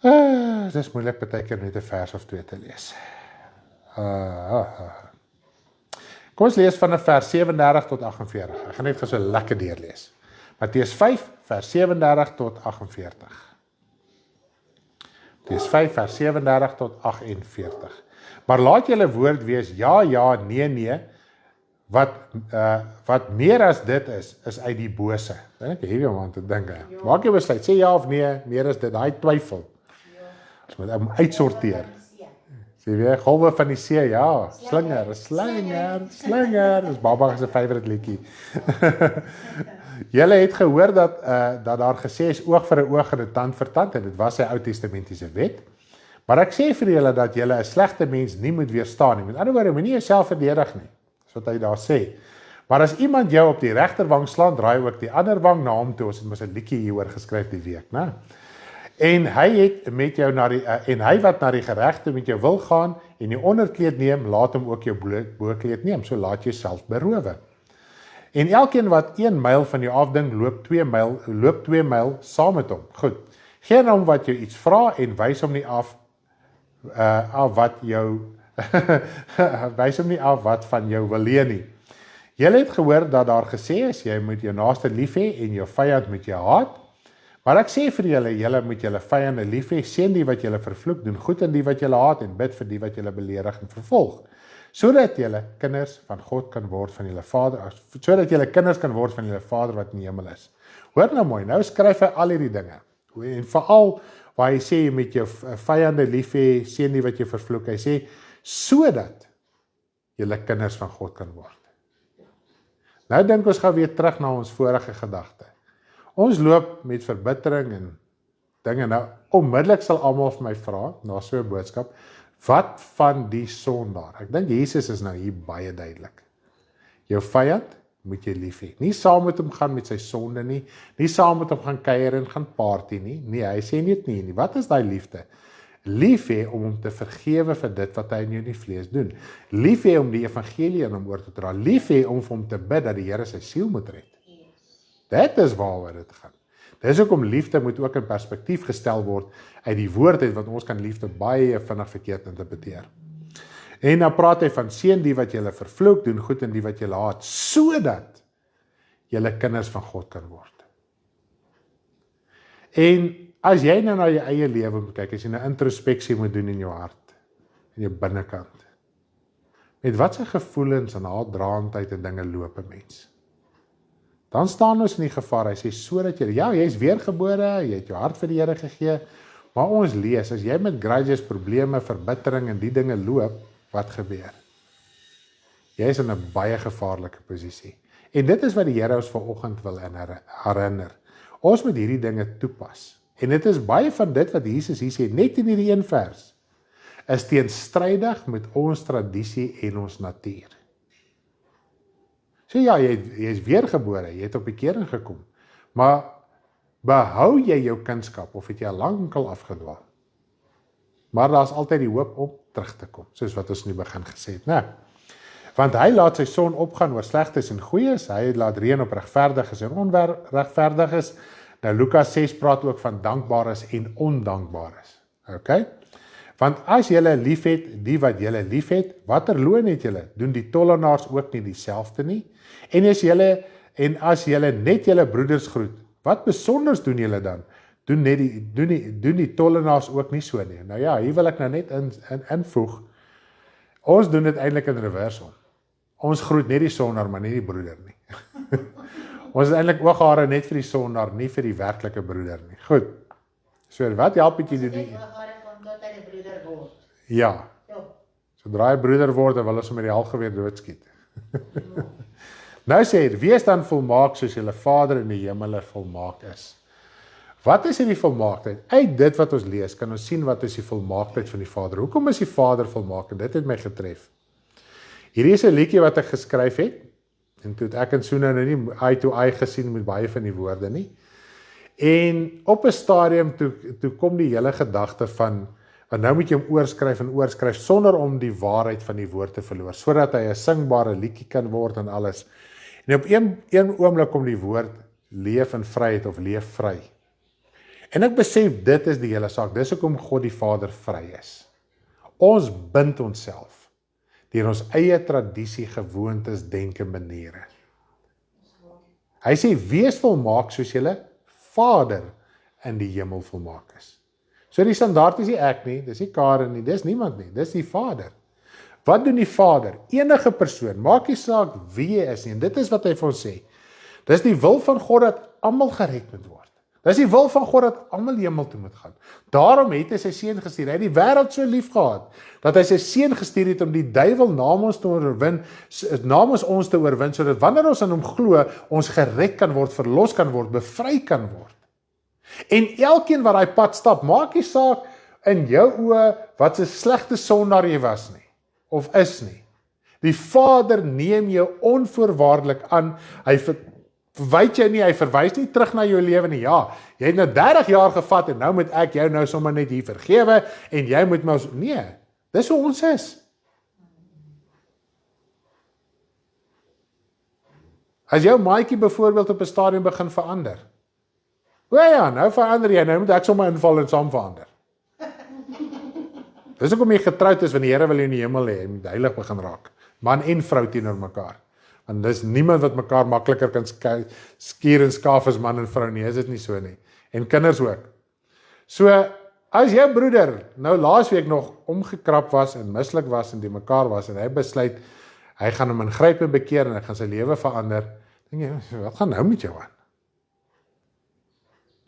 Dit is moeilik baie keer net 'n vers of 2 te lees. Kom ons lees van vers 37 tot 48. Ek gaan net so lekker deurlees. Matteus 5 vers 37 tot 48. Matteus 5 vers 37 tot 48. Maar laat julle woord wees ja, ja, nee, nee. Wat meer as dit is uit die bose. Ek het hier om aan te dink. Maak jy besluit, sê ja of nee, meer as dit, daai twyfel. Ons moet hom uitsorteer. Sê weer, golwe van die see, ja, slinger, dis Baba se favourite liedjie. Julle het gehoor dat daar gesê is oog vir 'n oog en 'n tand vir tand, en dit was sy Ou Testamentiese wet. Maar ek sê vir julle dat julle 'n slegte mens nie moet weerstaan nie. Met ander woorde, moenie jouself verdedig nie. Dis wat hy daar sê. Maar as iemand jou op die regterwang slaan, draai ook die ander wang na hom toe. Ons het mos 'n liedjie hieroor geskryf die week, né? En hy wat na die geregte met jou wil gaan en die onderkleed neem, laat hom ook jou bokleed neem. So laat jouself berowe. En elkeen wat 1 myl van jou afding, loop 2 myl saam met hom. Goed. Geen hom wat jou iets vra en wys hom nie af wat jou wys hom nie af wat van jou wil leen nie. Julle het gehoor dat daar gesê is, jy moet jou naaste lief hê en jou vyand moet jy haat. Maar ek sê vir julle, julle moet julle vyande lief hê, seën die wat julle vervloek, doen goed aan die wat julle haat en bid vir die wat julle beledig en vervolg. Sodat julle kinders van God kan word van julle Vader, sodat julle kinders kan word van julle Vader wat in die hemel is. Hoor nou mooi, nou skryf hy al hierdie dinge. En veral waar hy sê jy moet jou vyande lief hê, seën die wat jy vervloek. Hy sê sodat julle kinders van God kan word. Nou dink ons gaan weer terug na ons vorige gedagte. Ons loop met verbittering en dinge. Nou, onmiddellik sal almal vir my vra, na so 'n boodskap, wat van die sondaar? Ek dink Jesus is nou hier baie duidelik. Jou vyand moet jy lief hê. Nie saam met hom gaan met sy sonde nie, nie saam met hom gaan kuier en gaan party nie. Nee, hy sê net nie. Wat is daai liefde? Lief hê om hom te vergewe vir dit wat hy in jou vlees doen. Lief hê om die evangelie aan hom oor te dra. Lief hê om vir hom te bid dat die Here sy siel moet red. Dit is waaroor dit gaan. Dis hoekom liefde moet ook in perspektief gestel word uit die woord uit, want ons kan liefde baie vinnig verkeerd interpreteer. En dan praat hy van seën die wat julle vervloek, doen goed aan die wat julle haat, sodat julle kinders van God kan word. En as jy nou na jou eie lewe moet kyk, as jy nou introspeksie moet doen in jou hart, in jou binnekant, met wat se gevoelens en haatdraandheid en dinge loop 'n mens? Dan staan ons in die gevaar, hy sê, sodat jy is weergebore, jy het jou hart vir die Here gegee, maar ons lees, as jy met grudges, probleme, verbittering en die dinge loop, wat gebeur? Jy is in 'n baie gevaarlike posisie. En dit is wat die Here ons vanoggend wil herinner. Ons moet hierdie dinge toepas. En dit is baie van dit wat Jesus hier sê, net in hierdie een vers, is teenstrydig met ons tradisie en ons natuur. So ja, jy is weergebore, jy het op bekering gekom, maar behou jy jou kunskap, of het jy al lankal afgedwaal? Maar daar is altyd die hoop om terug te kom, soos wat ons in die begin gesê het, né? Want hy laat sy son opgaan oor slegtes en goeies, hy laat reën op regverdiges en onregverdiges. Nou Lukas 6 praat ook van dankbares en ondankbares. Okay? Want as julle liefhet die wat julle liefhet, watter loon het julle? Doen die tollenaars ook nie dieselfde nie? En as julle net julle broeders groet, wat besonders doen julle dan? Doen die tollenaars ook nie so nie? Nou ja, hier wil ek nou net invoeg. Ons doen dit eintlik in reverse om. Ons groet net die sondaar, maar nie die broeder nie. Ons is eintlik ooghare net vir die sondaar, nie vir die werklike broeder nie. Goed. So wat help dit jy doen nie? Tot hy 'n broeder word. Ja. Sodra hy broeder word, dan wil ons hom met die halfgeweer doodskiet. Nou sê hy, wees dan volmaak soos julle Vader in die hemel volmaak is. Wat is die volmaaktheid? Uit dit wat ons lees, kan ons sien wat is die volmaaktheid van die Vader. Hoekom is die Vader volmaak? En dit het my getref. Hierdie is 'n liedjie wat ek geskryf het, en toe het ek en Soene nou nie eye to eye gesien met baie van die woorde nie. En op 'n stadium toe kom die hele gedagte van, want nou moet jy hom oorskryf sonder om die waarheid van die woord te verloor, sodat hy 'n singbare liedjie kan word en alles. En op een oomblik kom die woord leef in vryheid of leef vry. En ek besef dit is die hele saak, dis hoekom God die Vader vry is. Ons bind onsself deur ons eie tradisie, gewoontes, denke, maniere. Hy sê, wees volmaak soos julle Vader in die hemel volmaak is. So die standaard is nie ek nie, dis nie Karen nie, dis niemand nie, dis die Vader. Wat doen die Vader? Enige persoon, maak nie saak wie jy is nie, en dit is wat hy vir ons sê. Dis die wil van God dat almal gered moet word. Dis die wil van God dat almal hemel toe moet gaan. Daarom het hy sy seun gestuur. Hy het die wêreld so lief gehad dat hy sy seun gestuur het om die duiwel namens ons te oorwin, sodat wanneer ons aan hom glo, ons gered kan word, verlos kan word, bevry kan word. En elkeen wat daai pad stap, maak nie saak in jou oë wat 'n slegte sondaar jy was nie of is nie. Die Vader neem jou onvoorwaardelik aan. Hy verwyd jou nie, hy verwys nie terug na jou lewe nie. Ja, jy het nou 30 jaar gevat en nou moet ek jou nou sommer net hier vergewe en jy moet maar nee, dis hoe ons is. As jou maatjie byvoorbeeld op 'n stadium begin verander. O ja, nou verander jy, nou moet ek sommer inval en saam verander. Dis hoekom jy getroud is, want die Here wil jou in die hemel hê, jy moet heilig begin raak. Man en vrou teenoor mekaar. Want dis niemand wat mekaar makliker kan skuur en skaaf as man en vrou nie, is dit nie so nie. En kinders ook. So, as jou broeder nou laasweek nog omgekrap was en mislik was en die mekaar was en hy besluit, hy gaan hom ingryp en bekeer en hy gaan sy lewe verander, dink jy, wat gaan nou met jou aan?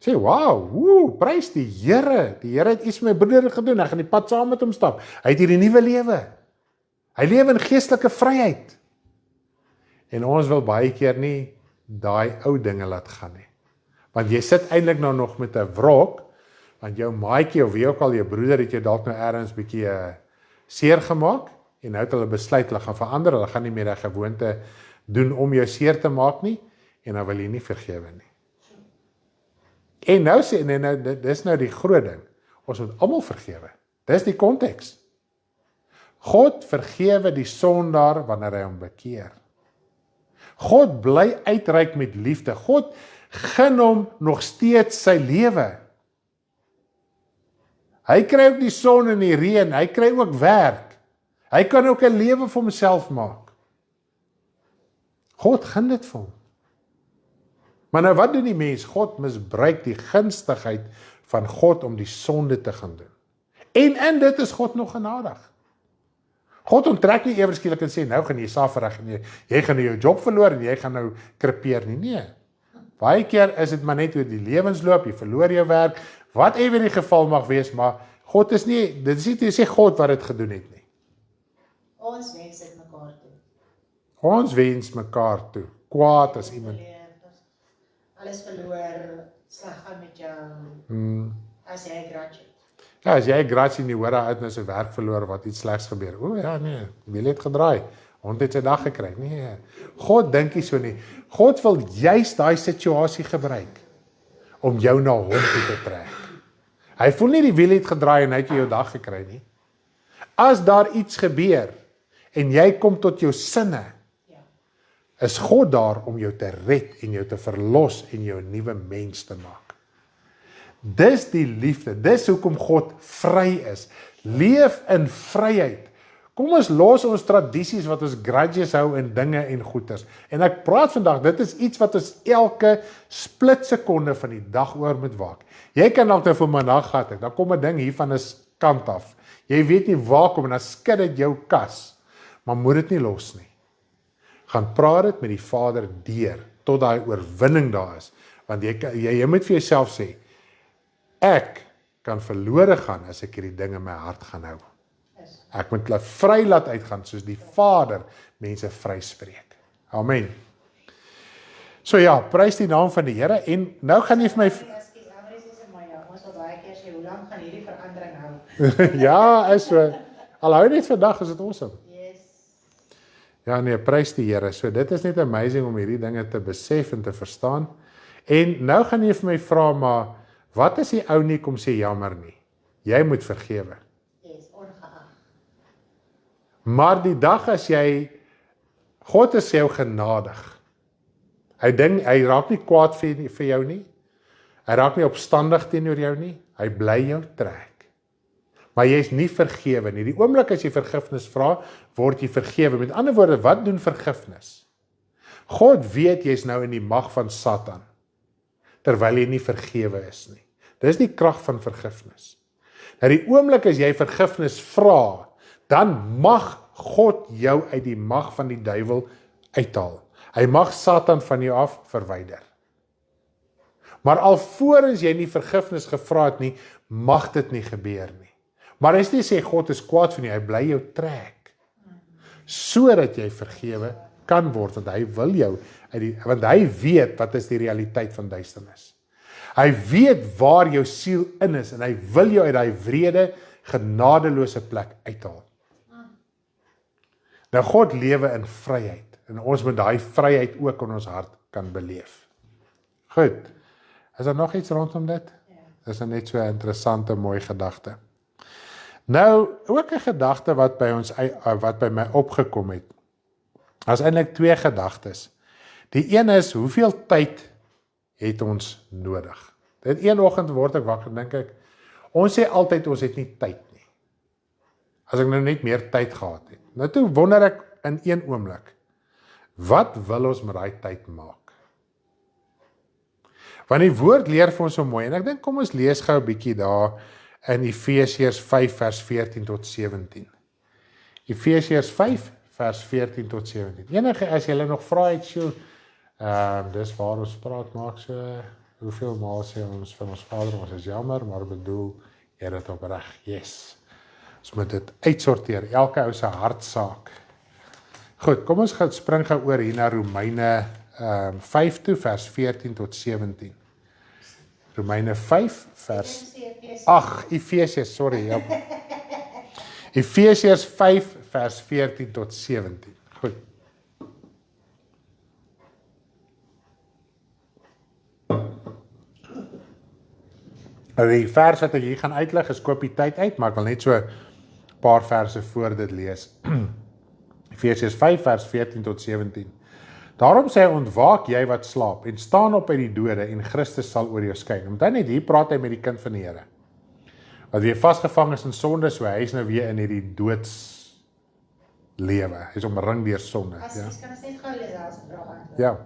Sê, wow, prys die Here. Die Here het iets met my broeder gedoen, hy gaan die pad saam met hom stap. Hy het hierdie nuwe lewe. Hy lewe in geestelike vryheid. En ons wil baie keer nie daai ou dinge laat gaan nie. Want jy sit eintlik nou nog met 'n wrok, want jou maatjie of wie ook al jou broeder het jou dalk nou ergens bietjie seer gemaak en nou het hulle besluit hulle gaan verander, hulle gaan nie meer 'n gewoonte doen om jou seer te maak nie en dan wil jy nie vergewe nie. En nou sê dis nou die groot ding. Ons moet almal vergewe. Dis die konteks. God vergewe die sondaar wanneer hy hom bekeer. God bly uitreik met liefde. God gun hom nog steeds sy lewe. Hy kry ook die son en die reën, hy kry ook werk. Hy kan ook 'n lewe vir homself maak. God gun dit vir hom. Maar nou wat doen die mens? God misbruik die gunstigheid van God om die sonde te gaan doen. En in dit is God nog genadig. God onttrek nie ewer skielik en sê, nou gaan jy saafreg en jy gaan nou jou job verloor en jy gaan nou krepeer nie. Nee. Baie keer is dit maar net oor die lewensloop, jy verloor jou werk, wat ewer die geval mag wees, maar God is nie, dit is nie te sê God wat dit gedoen het nie. Ons wens dit mekaar toe. Ons wens mekaar toe. Kwaad as iemand. Alles verloor, sleg gaan met jou, as jy 'n grudge het. Ja, as jy 'n grudge in die hoor uit na sy werk verloor wat iets slegs gebeur. O ja, nee, wiel het gedraai. Hond het sy dag gekry. Nee. God dink nie so nie. God wil juist daai situasie gebruik om jou na hom toe te trek. Hy voel nie die wiel het gedraai en hy het jou dag gekry nie. As daar iets gebeur en jy kom tot jou sinne, is God daar om jou te red en jou te verlos en jou 'n nuwe mens te maak. Dis die liefde, dis hoekom God vry is. Leef in vryheid. Kom ons los ons tradisies wat ons grudges hou in dinge en goeders. En ek praat vandag, dit is iets wat ons elke splitsekonde van die dag oor moet waak. Jy kan dalk nou vir my nag gehad het, dan kom 'n ding hier van 'n kant af. Jy weet nie waar kom en dan skud dit jou kas. Maar moet dit nie los nie. Gaan praat dit met die Vader deur tot daai oorwinning daar is. Want jy moet vir jouself sê, ek kan verlore gaan as ek hierdie ding in my hart gaan hou. Ek moet hulle vry laat uitgaan soos die Vader mense vryspreek. Amen. So ja, prys die naam van die Here en nou gaan jy vir my Ons wil baie keer sê, hoe lank gaan hierdie verandering hou? ja, is so. Al hou net vandag is dit awesome. Yes. Ja nee, prys die Here. So dit is net amazing om hierdie dinge te besef en te verstaan. En nou gaan jy vir my vra, maar wat as die ou nie kom sê jammer nie? Jy moet vergewe. Yes, ongeag. Maar die dag as jy, God is jou genadig. Hy raak nie kwaad vir jou nie. Hy raak nie opstandig teenoor jou nie. Hy bly jou trek. Maar jy is nie vergewe nie. Die oomblik as jy vergifnis vra, word jy vergewe. Met ander woorde, wat doen vergifnis? God weet jy's nou in die mag van Satan, terwyl jy nie vergewe is nie. Dis die krag van vergifnis. Nou die oomblik as jy vergifnis vra, dan mag God jou uit die mag van die duiwel uithaal. Hy mag Satan van jou af verwyder. Maar alvorens jy nie vergifnis gevra het nie, mag dit nie gebeur nie. Maar hy sê God is kwaad vir jou, hy bly jou trek. Sodat jy vergewe kan word, want hy wil jou, want hy weet wat is die realiteit van duisternis. Hy weet waar jou siel in is, en hy wil jou uit die wrede, genadeloose plek uithaal. Nou God lewe in vryheid, en ons moet daai vryheid ook in ons hart kan beleef. Goed, is daar nog iets rondom dit? Dis net so 'n interessante, mooi gedagte. Nou, ook 'n gedagte wat by my opgekom het. As eintlik twee gedagtes. Die een is, hoeveel tyd het ons nodig? Dit een oggend word ek wakker, dink ek, ons sê altyd ons het nie tyd nie. As ek nou net meer tyd gehad het. Nou toe wonder ek in een oomblik, wat wil ons met daai tyd maak? Want die woord leer vir ons so mooi, en ek dink kom ons lees gou 'n bietjie daar in Efesiërs 5 vers 14 tot 17. Efesiërs 5 vers 14 tot 17. Enige as jy nog vra het, dis waar ons praat maak so, hoeveel maal sê ons van ons Vader, ons is jammer, maar bedoel, jy het dit opreg, yes. Ons moet dit uitsorteer, elke ou se hartsaak. Goed, kom ons gaan spring gou oor hier na Romeine 5 toe, vers 14 tot 17. Romeine 5 vers Efesiërs, sorry. Ja. Efesiërs 5 vers 14 tot 17. Goed. Die vers wat ek hier gaan uitlig, is koop die tyd uit, maar ek wil net so 'n paar verse voor dit lees. Efesiërs 5 vers 14 tot 17. Daarom sê hy, ontwaak jy wat slaap, en staan op uit die dode, en Christus sal oor jou skyn. Want dan net hier praat hy met die kind van die Here, wat weer vasgevang is in sonde, so hy is nou weer in hierdie doodslewe. Hy is omring deur sonde. As jy kan net gou lees as 'n vraag. Ja.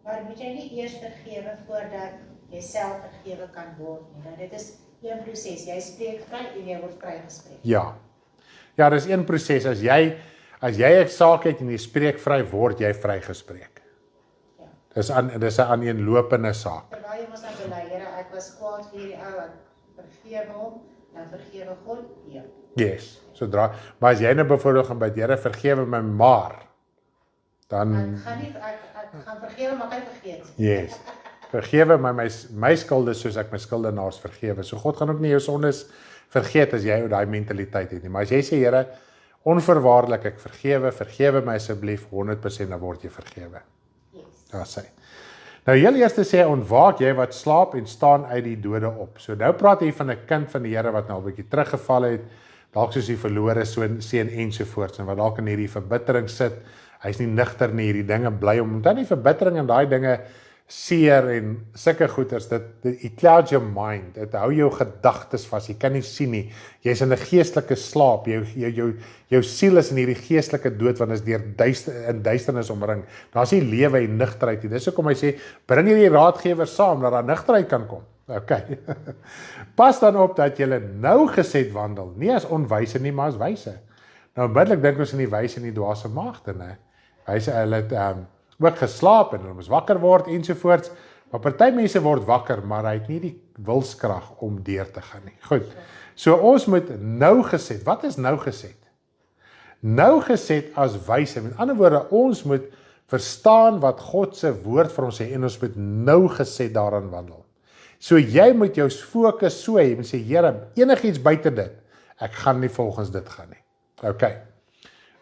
Maar moet jy nie eers vergewe voordat jy self vergewe kan word nie. Nou dit is een proses. Jy spreek vry en jy word vrygespreek. Ja. Ja, dis een proses. As jy 'n saak het en jy spreek vry, word jy vrygespreek. Ja. Dis 'n aaneenlopende saak. Terwyl jy mos nou bely, Here, ek was kwaad vir hierdie ou, ek vergewe hom, dan vergewe God. Ja. Yes. Maar as jy nou byvoorbeeld gaan by die Here, vergewe my maar, dan Ek gaan vergewe, maar ek vergeet. yes. Vergewe my skulde soos ek my skuldenaars vergewe. So God gaan ook nie jou sondes vergeet as jy daai mentaliteit het nie. Maar as jy sê Here, onverwaarlik ek vergewe my asseblief 100% dan word jy vergewe. Yes. Daar sê. Nou heel eerste sê ontwaak jy wat slaap en staan uit die dode op. So nou praat hy van 'n kind van die Here wat nou 'n bietjie teruggeval het, dalk soos die verlore seun ensovoorts en wat dalk in hierdie verbittering sit. Hy's nie nigter nie, hierdie dinge bly om dan die verbittering en daai dinge seer en sulke goeters, it clouds your mind, dit hou jou gedagtes vas, jy kan nie sien nie, jy's in 'n geestelike slaap, jou siel is in hierdie geestelike dood, want is deur duisternis omring, daar's nie lewe en nigterheid nie, dis hoekom hy sê, bring hierdie raadgewers saam, dat daar nigterheid kan kom, okay, pas dan op dat julle nougeset wandel, nie as onwyse nie, maar as wyse, nou onmiddellik dink ons in die wyse en die dwaase maagde, ne, wyse, hulle het, ook geslaap en hulle moes wakker word ensovoorts, maar party mense word wakker, maar hy het nie die wilskrag om deur te gaan nie. Goed, so ons moet nougeset, wat is nougeset? Nougeset as wyse, met ander woorde, ons moet verstaan wat God se woord vir ons sê, en ons moet nougeset daaraan wandel. So jy moet jou fokus so hê, en sê, Here, enigiets buite dit, ek gaan nie volgens dit gaan nie. Okay.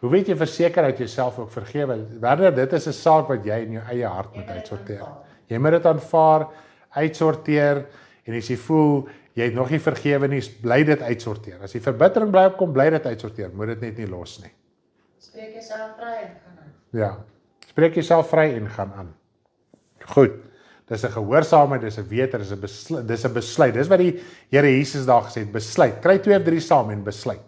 Hoe weet jy verseker dat jy self ook vergewe? Wanneer dit is 'n saak wat jy in jou eie hart moet uitsorteer. Jy moet dit aanvaar, uitsorteer en as jy voel jy het nog nie vergewe nie, bly dit uitsorteer. As die verbittering bly opkom, bly dit uitsorteer. Moet dit net nie los nie. Spreek jouself vry en gaan aan. Ja. Spreek jouself vry en gaan aan. Goed. Dis 'n gehoorsaamheid, dis 'n wete, dis 'n besluit. Dis wat die Here Jesus daar gesê het, besluit. Kry 2 of 3 saam en besluit.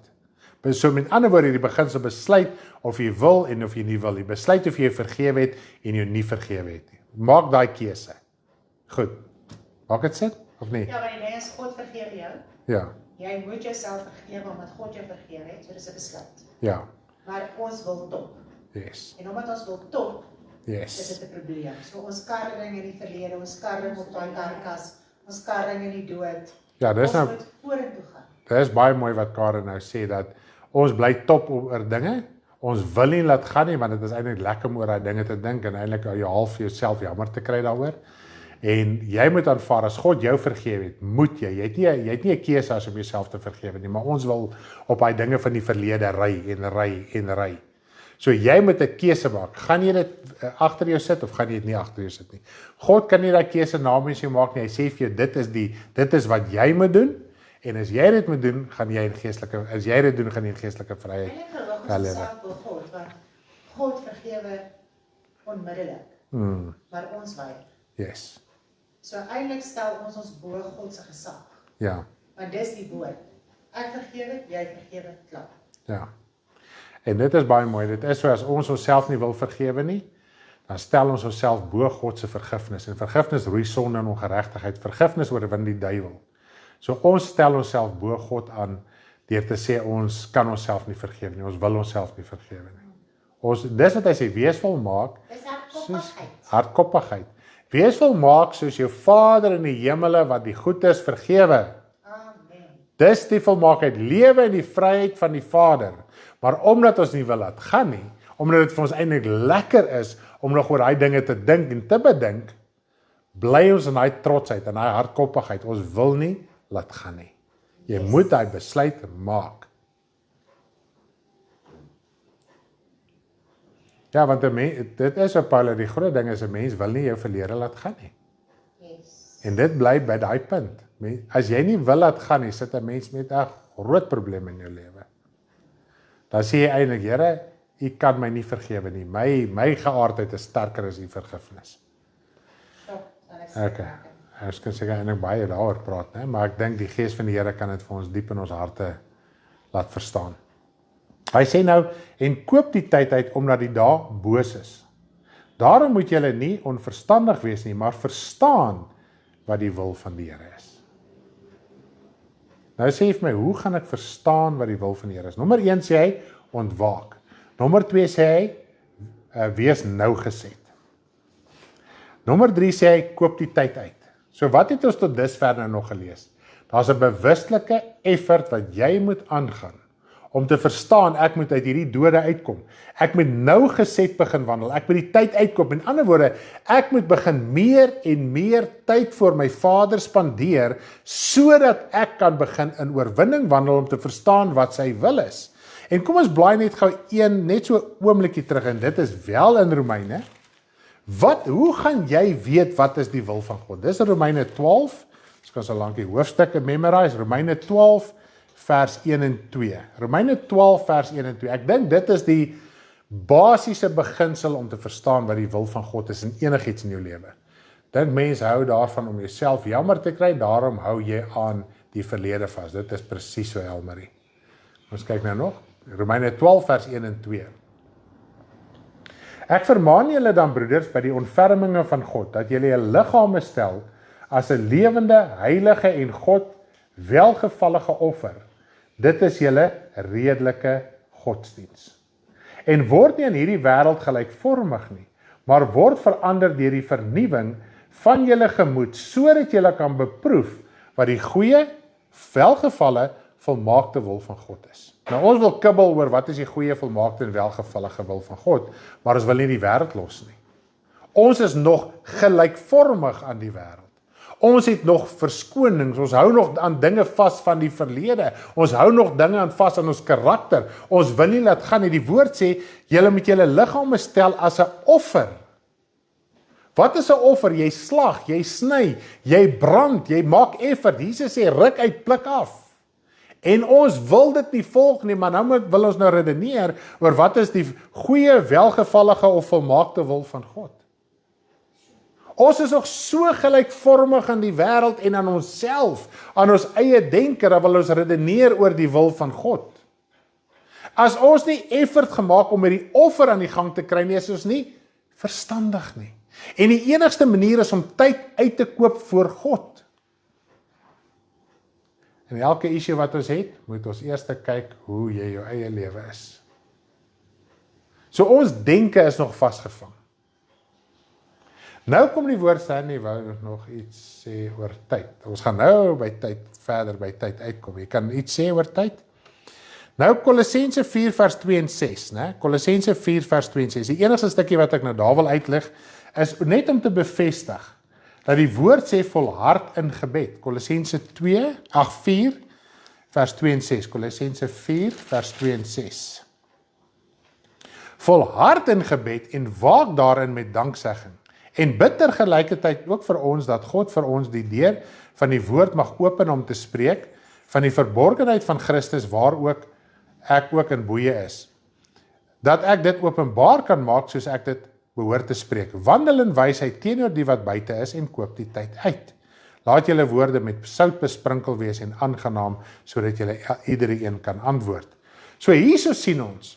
So met ander woorde, die beginsel besluit of jy wil en of jy nie wil. Jy besluit of jy vergewe het en jy nie vergewe het nie. Maak daai keuse. Goed. Maak dit sin of nie? Ja, maar die ding is, God vergewe jou. Ja. Jy moet jouself vergewe omdat God jou vergewe het, so dis 'n besluit. Ja. Maar ons wil top. Yes. En omdat ons wil top, is Yes. dit 'n probleem. So ons karring in die verlede, ons karring op daai karkas, ons karring in die dood. Ja, dis Ons nou moet vorentoe gaan. dis baie mooi wat Karen nou sê dat ons bly top oor dinge. Ons wil nie laat gaan nie want dit is eintlik lekker om oor daai dinge te dink en eintlik jy half vir jouself jammer te kry daaroor. En jy moet aanvaar as God jou vergewe het, moet jy het nie 'n keuse as om jouself te vergewe nie, maar ons wil op daai dinge van die verlede ry. So jy moet 'n keuse maak. Gaan jy dit agter jou sit of gaan jy dit nie agter jou sit nie? God kan nie daai keuse namens jou maak nie. Hy sê vir jou dit is wat jy moet doen. En as jy dit moet doen, gaan jy in geestelike vryheid. Eintlik verwag ons self wil God, want God vergewe onmiddellik. Maar ons weier. Yes. So eintlik stel ons bo God se gesag. Ja. Want dis die woord. Ek vergewe, jy vergewe, klaar. Ja. En dit is baie mooi. Dit is so as ons onsself nie wil vergewe nie, dan stel ons onsself bo God se vergifnis. En vergifnis roei sonde en ongeregtigheid. Vergifnis oorwin die duiwel. So ons stel onsself bo God aan deur te sê ons kan onsself nie vergewe nie. Ons wil onsself nie vergewe nie. Dis wat hy sê, wees volmaak. Dis hardkoppigheid. Hardkoppigheid. Wees volmaak soos jou Vader in die hemele wat die goed is vergewe. Amen. Dis die volmaakheid, lewe in die vryheid van die Vader. Maar omdat ons nie wil laat gaan nie, omdat dit vir ons eintlik lekker is om nog oor daai dinge te dink en te bedink, bly ons in daai trotsheid en daai hardkoppigheid. Ons wil nie laat gaan nie. Jy moet daai besluit maak. Ja, want dit is op Paulus, die groot ding is 'n mens wil nie jou verlede laat gaan nie. Yes. En dit bly by daai punt. As jy nie wil laat gaan nie, sit 'n mens met 'n groot probleem in jou lewe. Dan sê jy eintlik, Here, U kan my nie vergewe nie. My geaardheid is sterker as U vergifnis. So, dan is dit Okay. Ons kan seker eintlik baie daaroor praat, né? Maar ek dink die Gees van die Here kan dit vir ons diep in ons harte laat verstaan. Hy sê nou, en koop die tyd uit omdat die dae boos is. Daarom moet julle nie onverstandig wees nie, maar verstaan wat die wil van die Here is. Nou sê hy vir my, hoe gaan ek verstaan wat die wil van die Here is? Nommer 1 sê hy, ontwaak. Nommer 2 sê hy, wees nougeset. Nommer 3 sê hy, koop die tyd uit. So wat het ons tot dusver nou nog gelees? Daar's 'n bewustelike effort wat jy moet aangaan om te verstaan, ek moet uit hierdie dode uitkom. Ek moet nou geset begin wandel. Ek moet die tyd uitkom. In ander woorde, ek moet begin meer en meer tyd voor my Vader spandeer, sodat ek kan begin in oorwinning wandel om te verstaan wat sy wil is. En kom ons blaai net gou net so oombliekie terug, en dit is wel in Romeine. Hoe gaan jy weet wat is die wil van God? Dis Romeine 12, ons kan so lank die hoofstukke memorize, Romeine 12 vers 1 en 2. Romeine 12 vers 1 en 2. Ek dink dit is die basiese beginsel om te verstaan wat die wil van God is in enigiets in jou lewe. Dink mense hou daarvan om jouself jammer te kry, daarom hou jy aan die verlede vas. Dit is presies so, Elmarie. Ons kyk nou nog. Romeine 12 vers 1 en 2. Ek vermaan julle dan, broeders, by die ontferminge van God, dat julle julle liggame stel as 'n lewende, heilige en God welgevallige offer. Dit is julle redelike godsdiens. En word nie aan hierdie wêreld gelykvormig nie, maar word verander deur die vernuwing van julle gemoed, sodat julle kan beproef wat die goeie, welgevalle, volmaakte wil van God is. Nou ons wil kibbel oor wat is die goeie, volmaakte en welgevallige wil van God, maar ons wil nie die wêreld los nie. Ons is nog gelykvormig aan die wêreld. Ons het nog verskonings, ons hou nog aan dinge vas van die verlede, ons hou nog dinge aan vas aan ons karakter, ons wil nie laat gaan nie. Die woord sê, julle moet julle liggame stel as 'n offer. Wat is 'n offer? Jy slag, jy sny, jy brand, jy maak effort. Jesus sê, ruk uit, pluk af. En ons wil dit nie volg nie, maar nou wil ons nou redeneer oor wat is die goeie, welgevallige of volmaakte wil van God. Ons is ook so gelykvormig aan die wêreld en aan onsself, aan ons eie denke, dat wil ons redeneer oor die wil van God. As ons nie effort gemaak om met die offer aan die gang te kry nie, is ons nie verstandig nie. En die enigste manier is om tyd uit te koop voor God. En elke issue wat ons het, moet ons eers kyk hoe jy jou eie lewe is. So ons denke is nog vasgevang. Nou kom die woord Sandy wou nog iets sê oor tyd. Ons gaan nou verder by tyd uitkom. Jy kan iets sê oor tyd? Nou Kolossense 4 vers 2 en 6, né? Kolossense 4 vers 2 en 6. Die enigste stukkie wat ek nou daar wil uitlig, is net om te bevestig dat die woord sê volhard in gebed. Kolossense 4 vers 2 en 6. Kolossense 4 vers 2 en 6. Volhard in gebed en waak daarin met danksegging. En bid tergelykertyd ook vir ons, dat God vir ons die deur van die woord mag open om te spreek, van die verborgenheid van Christus, waar ook ek ook in boeye is. Dat ek dit openbaar kan maak, soos ek dit behoort te spreek. Wandel in wysheid teenoor die wat buite is, en koop die tyd uit. Laat julle woorde met sout besprinkel wees en aangenaam, sodat julle iedereen kan antwoord. So hierso sien ons,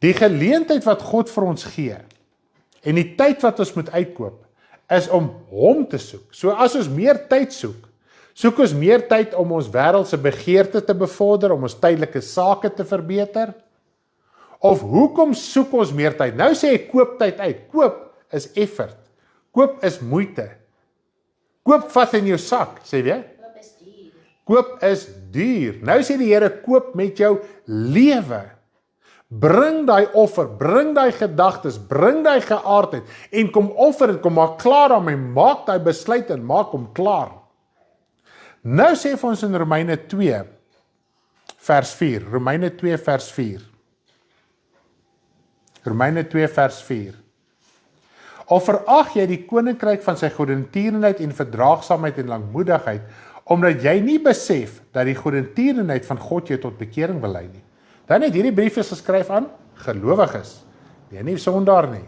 die geleentheid wat God vir ons gee, en die tyd wat ons moet uitkoop, is om hom te soek. So as ons meer tyd soek ons meer tyd om ons wêreldse begeerte te bevorder, om ons tydelike sake te verbeter? Of hoekom soek ons meer tyd? Nou sê ek koop tyd uit. Koop is effort. Koop is moeite. Koop vat in jou sak, sê jy? Koop is duur. Koop is duur. Nou sê die Here, koop met jou lewe. Bring daai offer, bring daai gedagtes, bring daai geaardheid en kom offer dit, kom maak klaar daarmee, maak daai besluit en maak hom klaar. Nou sê vir ons in Romeine 2 vers 4, Romeine 2 vers 4. Romeine 2 vers 4. Of verag jy die koninkryk van sy goedertierenheid en verdraagsaamheid en langmoedigheid, omdat jy nie besef dat die goedertierenheid van God jou tot bekering wil lei nie. Dan het hierdie brief is geskryf aan gelowiges. Jy nie sondaar nie.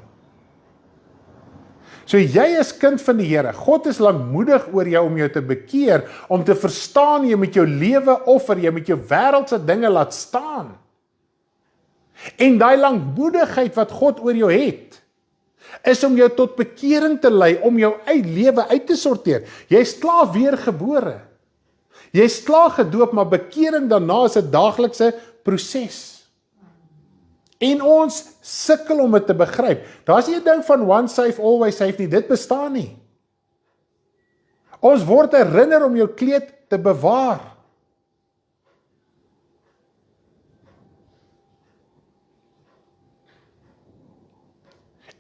So jy is kind van die Here. God is langmoedig oor jou om jou te bekeer, om te verstaan jy met jou lewe offer, jy met jou wêreldse dinge laat staan. En daai langmoedigheid wat God oor jou het, is om jou tot bekering te lei, om jou uit lewe uit te sorteer. Jy is klaar weergebore. Jy is klaar gedoop, maar bekering daarna is 'n daaglikse proses. En ons sukkel om dit te begryp. Daar's nie 'n ding van once saved, always saved nie, dit bestaan nie. Ons word herinner om jou kleed te bewaar.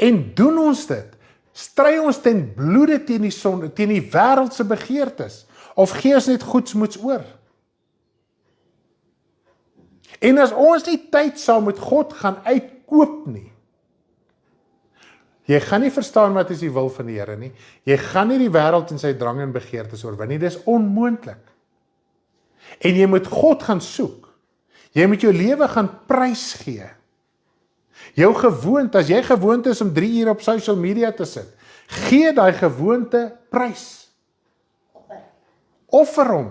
En doen ons dit? Stry ons ten bloede teen die sonde, teen die wêreldse begeertes, of gee ons net goedsmoeds oor? En as ons nie tyd saam met God gaan uitkoop nie, jy gaan nie verstaan wat is die wil van die Here nie, jy gaan nie die wêreld en sy drang en begeertes oorwin nie, dis onmoontlik. En jy moet God gaan soek, jy moet jou lewe gaan prys gee. Jou gewoonte, as jy gewoond is om 3 uur op social media te sit, gee daai gewoonte prys. Offer hom,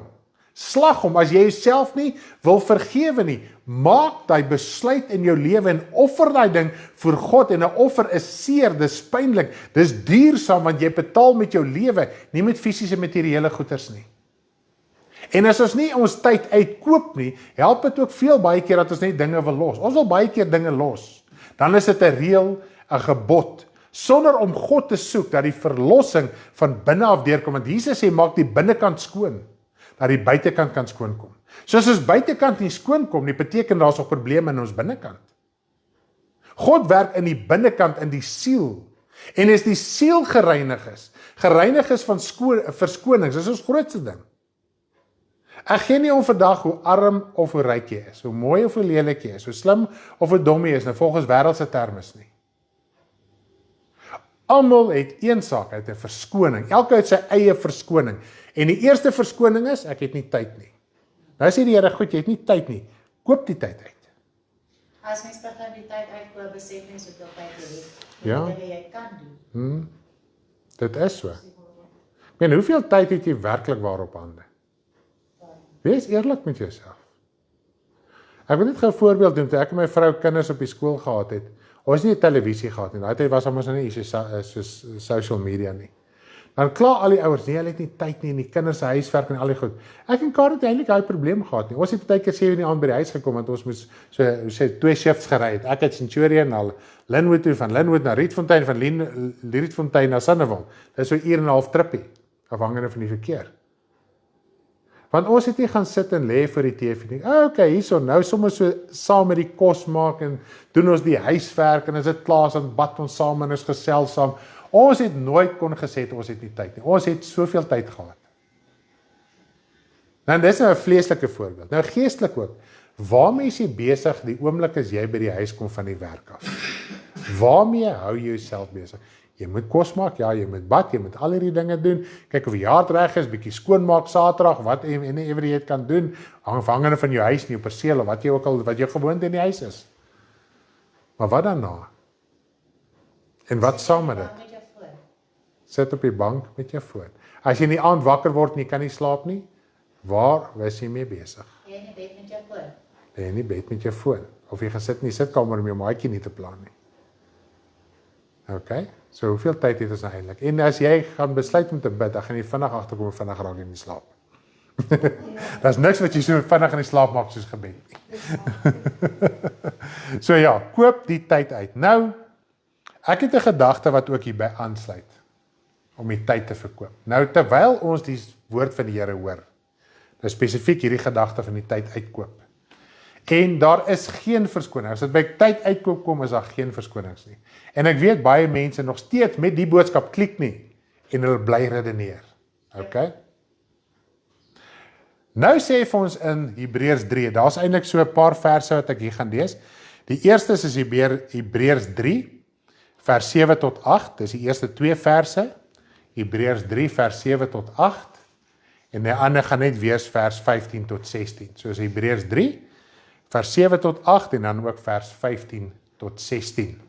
slag hom, as jy jouself nie wil vergewe nie, maak daai besluit in jou lewe en offer daai ding vir God, en 'n offer is seer, dis pynlik, dis duursaam, want jy betaal met jou lewe, nie met fisiese materiële goederes nie. En as ons nie ons tyd uitkoop nie, help dit ook baie keer dat ons net dinge wil los. Ons wil baie keer dinge los. Dan is dit 'n reël, 'n gebod, sonder om God te soek, dat die verlossing van binne af deurkom. Want Jesus sê, maak die binnekant skoon, dat die buitekant kan skoonkom. So as ons buitekant nie skoonkom nie, beteken daar's nog probleme in ons binnekant. God werk in die binnekant, in die siel. En as die siel gereinig is van verskonings, dis ons grootste ding. Ek gee nie om vandag hoe arm of hoe ryk jy is, hoe mooi of hoe lelik jy is, hoe slim of hoe dom jy is, nou volgens wêreldse termes nie. Almal het een saak, het 'n verskoning. Elke het sy eie verskoning. En die eerste verskoning is, ek het nie tyd nie. Nou sê die Here, goed, jy het nie tyd nie. Koop die tyd uit. As mens begin die tyd uitkoop, besef mens hoeveel tyd jy het. Ja. Dinge jy kan doen. Dit is so. Ek meen, hoeveel tyd het jy werklik waarop hande? Wees eerlik met jouself. Ek wil net gou 'n voorbeeld doen, toe ek en my vrou kinders op die skool gehad het, ons het nie televisie gehad nie, daai tyd was ons nou nie soos social media nie. Dan kla al die ouers, nee, hulle het nie tyd nie, en die kinders se huiswerk en al die goed. Ek en Karen het eintlik daai probleem gehad nie. Ons het baie keer 7 in die aand by die huis gekom, want ons moes so sê 2 shifts gery het. Ek het Centurion na Linwood toe, van Linwood na Rietfontein, van Rietfontein na Sandewil. Dit is so 1 en 'n half trippie, afhangende van die verkeer. Want ons het nie gaan sit en lê vir die TV nie. Okay, hierso, nou sommer so saam met die kos maak en doen ons die huiswerk en as dit klaar is, dan bad ons saam en ons gesels saam. Ons het nooit kon gesê ons het nie tyd nie. Ons het soveel tyd gehad. Nou dis nou 'n vleeslike voorbeeld. Nou geestelik ook. Waarmee is jy besig die oomblik as jy by die huis kom van die werk af? Waarmee hou jy jouself besig? Jy moet kos maak, ja, jy moet bad, jy moet al hierdie dinge doen. Kyk of die jaard reg is, bietjie skoonmaak Saterdag, wat en ewer jy kan doen, afhangende van jou huis en jou perseel of wat jy ook al wat jou gewoonte in die huis is. Maar wat daarna? En wat saam met dit? Sit op die bank met jou foon. As jy in die aand wakker word en jy kan nie slaap nie, waar was jy mee besig? Jy in die bed met jou foon. Jy in die bed met jou foon. Of jy gaan sit in die sitkamer om jou maatjie nie te pla nie. Okay, so hoeveel tyd het ons nou eintlik? En as jy gaan besluit om te bid, dan gaan jy vinnig agterkom en vinnig raak in die slaap. Daar's niks wat jy so vinnig in die slaap maak soos gebed nie. So ja, koop die tyd uit. Nou, ek het 'n gedagte wat ook hierby aansluit, om die tyd te verkoop. Nou, terwyl ons die woord van die Here hoor, nou spesifiek hierdie gedagte van die tyd uitkoop, en daar is geen verskoning. As dit by tyd uitkoop kom, is daar geen verskonings nie. En ek weet baie mense nog steeds met die boodskap klik nie, en hulle bly redeneer. Okay? Nou sê vir ons in Hebreërs 3, daar's eintlik so 'n paar verse wat ek hier gaan lees. Die eerste is Hebreërs 3, vers 7 tot 8, dis die eerste 2 verse, Hebreërs 3, vers 7 tot 8, en die ander gaan net wees vers 15 tot 16. So is Hebreërs 3, vers 7 tot 8, en dan ook vers 15 tot 16.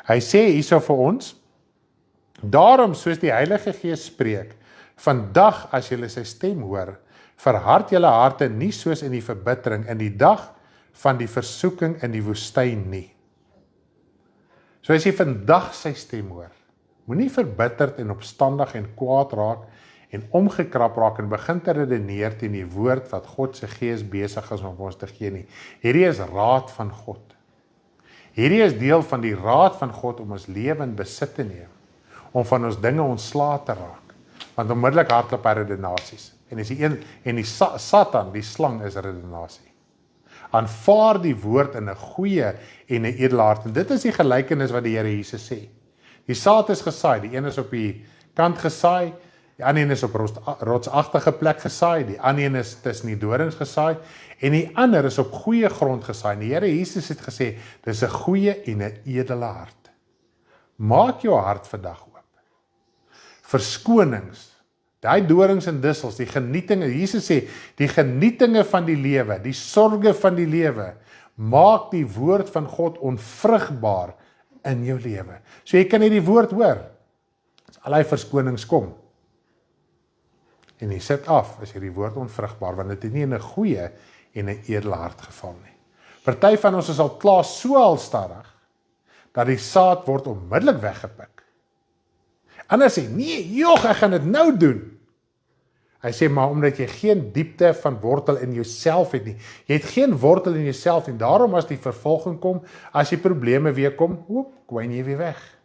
Hy sê hierso vir ons, daarom soos die Heilige Gees spreek, vandag as julle sy stem hoor, verhard julle harte nie soos in die verbittering in die dag van die versoeking in die woestyn nie. So as jy vandag sy stem hoor, moenie verbitterd en opstandig en kwaad raak en omgekrap raak en begin te redeneer teen die woord wat God se Gees besig is om ons te gee nie. Hierdie is raad van God. Hierdie is deel van die raad van God om ons lewe in besit te neem, om van ons dinge ontslae te raak. Want onmiddellik hardloop hy redenasies. En die Satan, die slang is redenasie. Aanvaar die woord in 'n goeie en 'n edele hart. En dit is die gelykenis wat die Here Jesus sê. Die saad is gesaai, die een is op die kant gesaai, die ander een is op rotsagtige plek gesaai, die ander een is tussen die dorings gesaai, en die ander is op goeie grond gesaai. En die Here Jesus het gesê, dis 'n goeie en 'n edele hart. Maak jou hart vandag oop. Verskonings, daai dorings en dussels, die genietinge, Jesus sê, die genietinge van die lewe, die sorge van die lewe, maak die woord van God onvrugbaar in jou lewe. So jy kan nie die woord hoor, as al die verskonings kom, en jy sit af, as jy die woord onvrugbaar, want dit het nie in 'n goeie en 'n edele hart geval nie. Party van ons is al klaar so halstarrig, dat die saad word onmiddellik weggepik. Ander sê, nee, joh, ek gaan dit nou doen. Hy sê, maar omdat jy geen diepte van wortel in jouself het nie. Jy het geen wortel in jouself nie. Daarom as die vervolging kom, as die probleme weer kom, kwyn jy weer weg.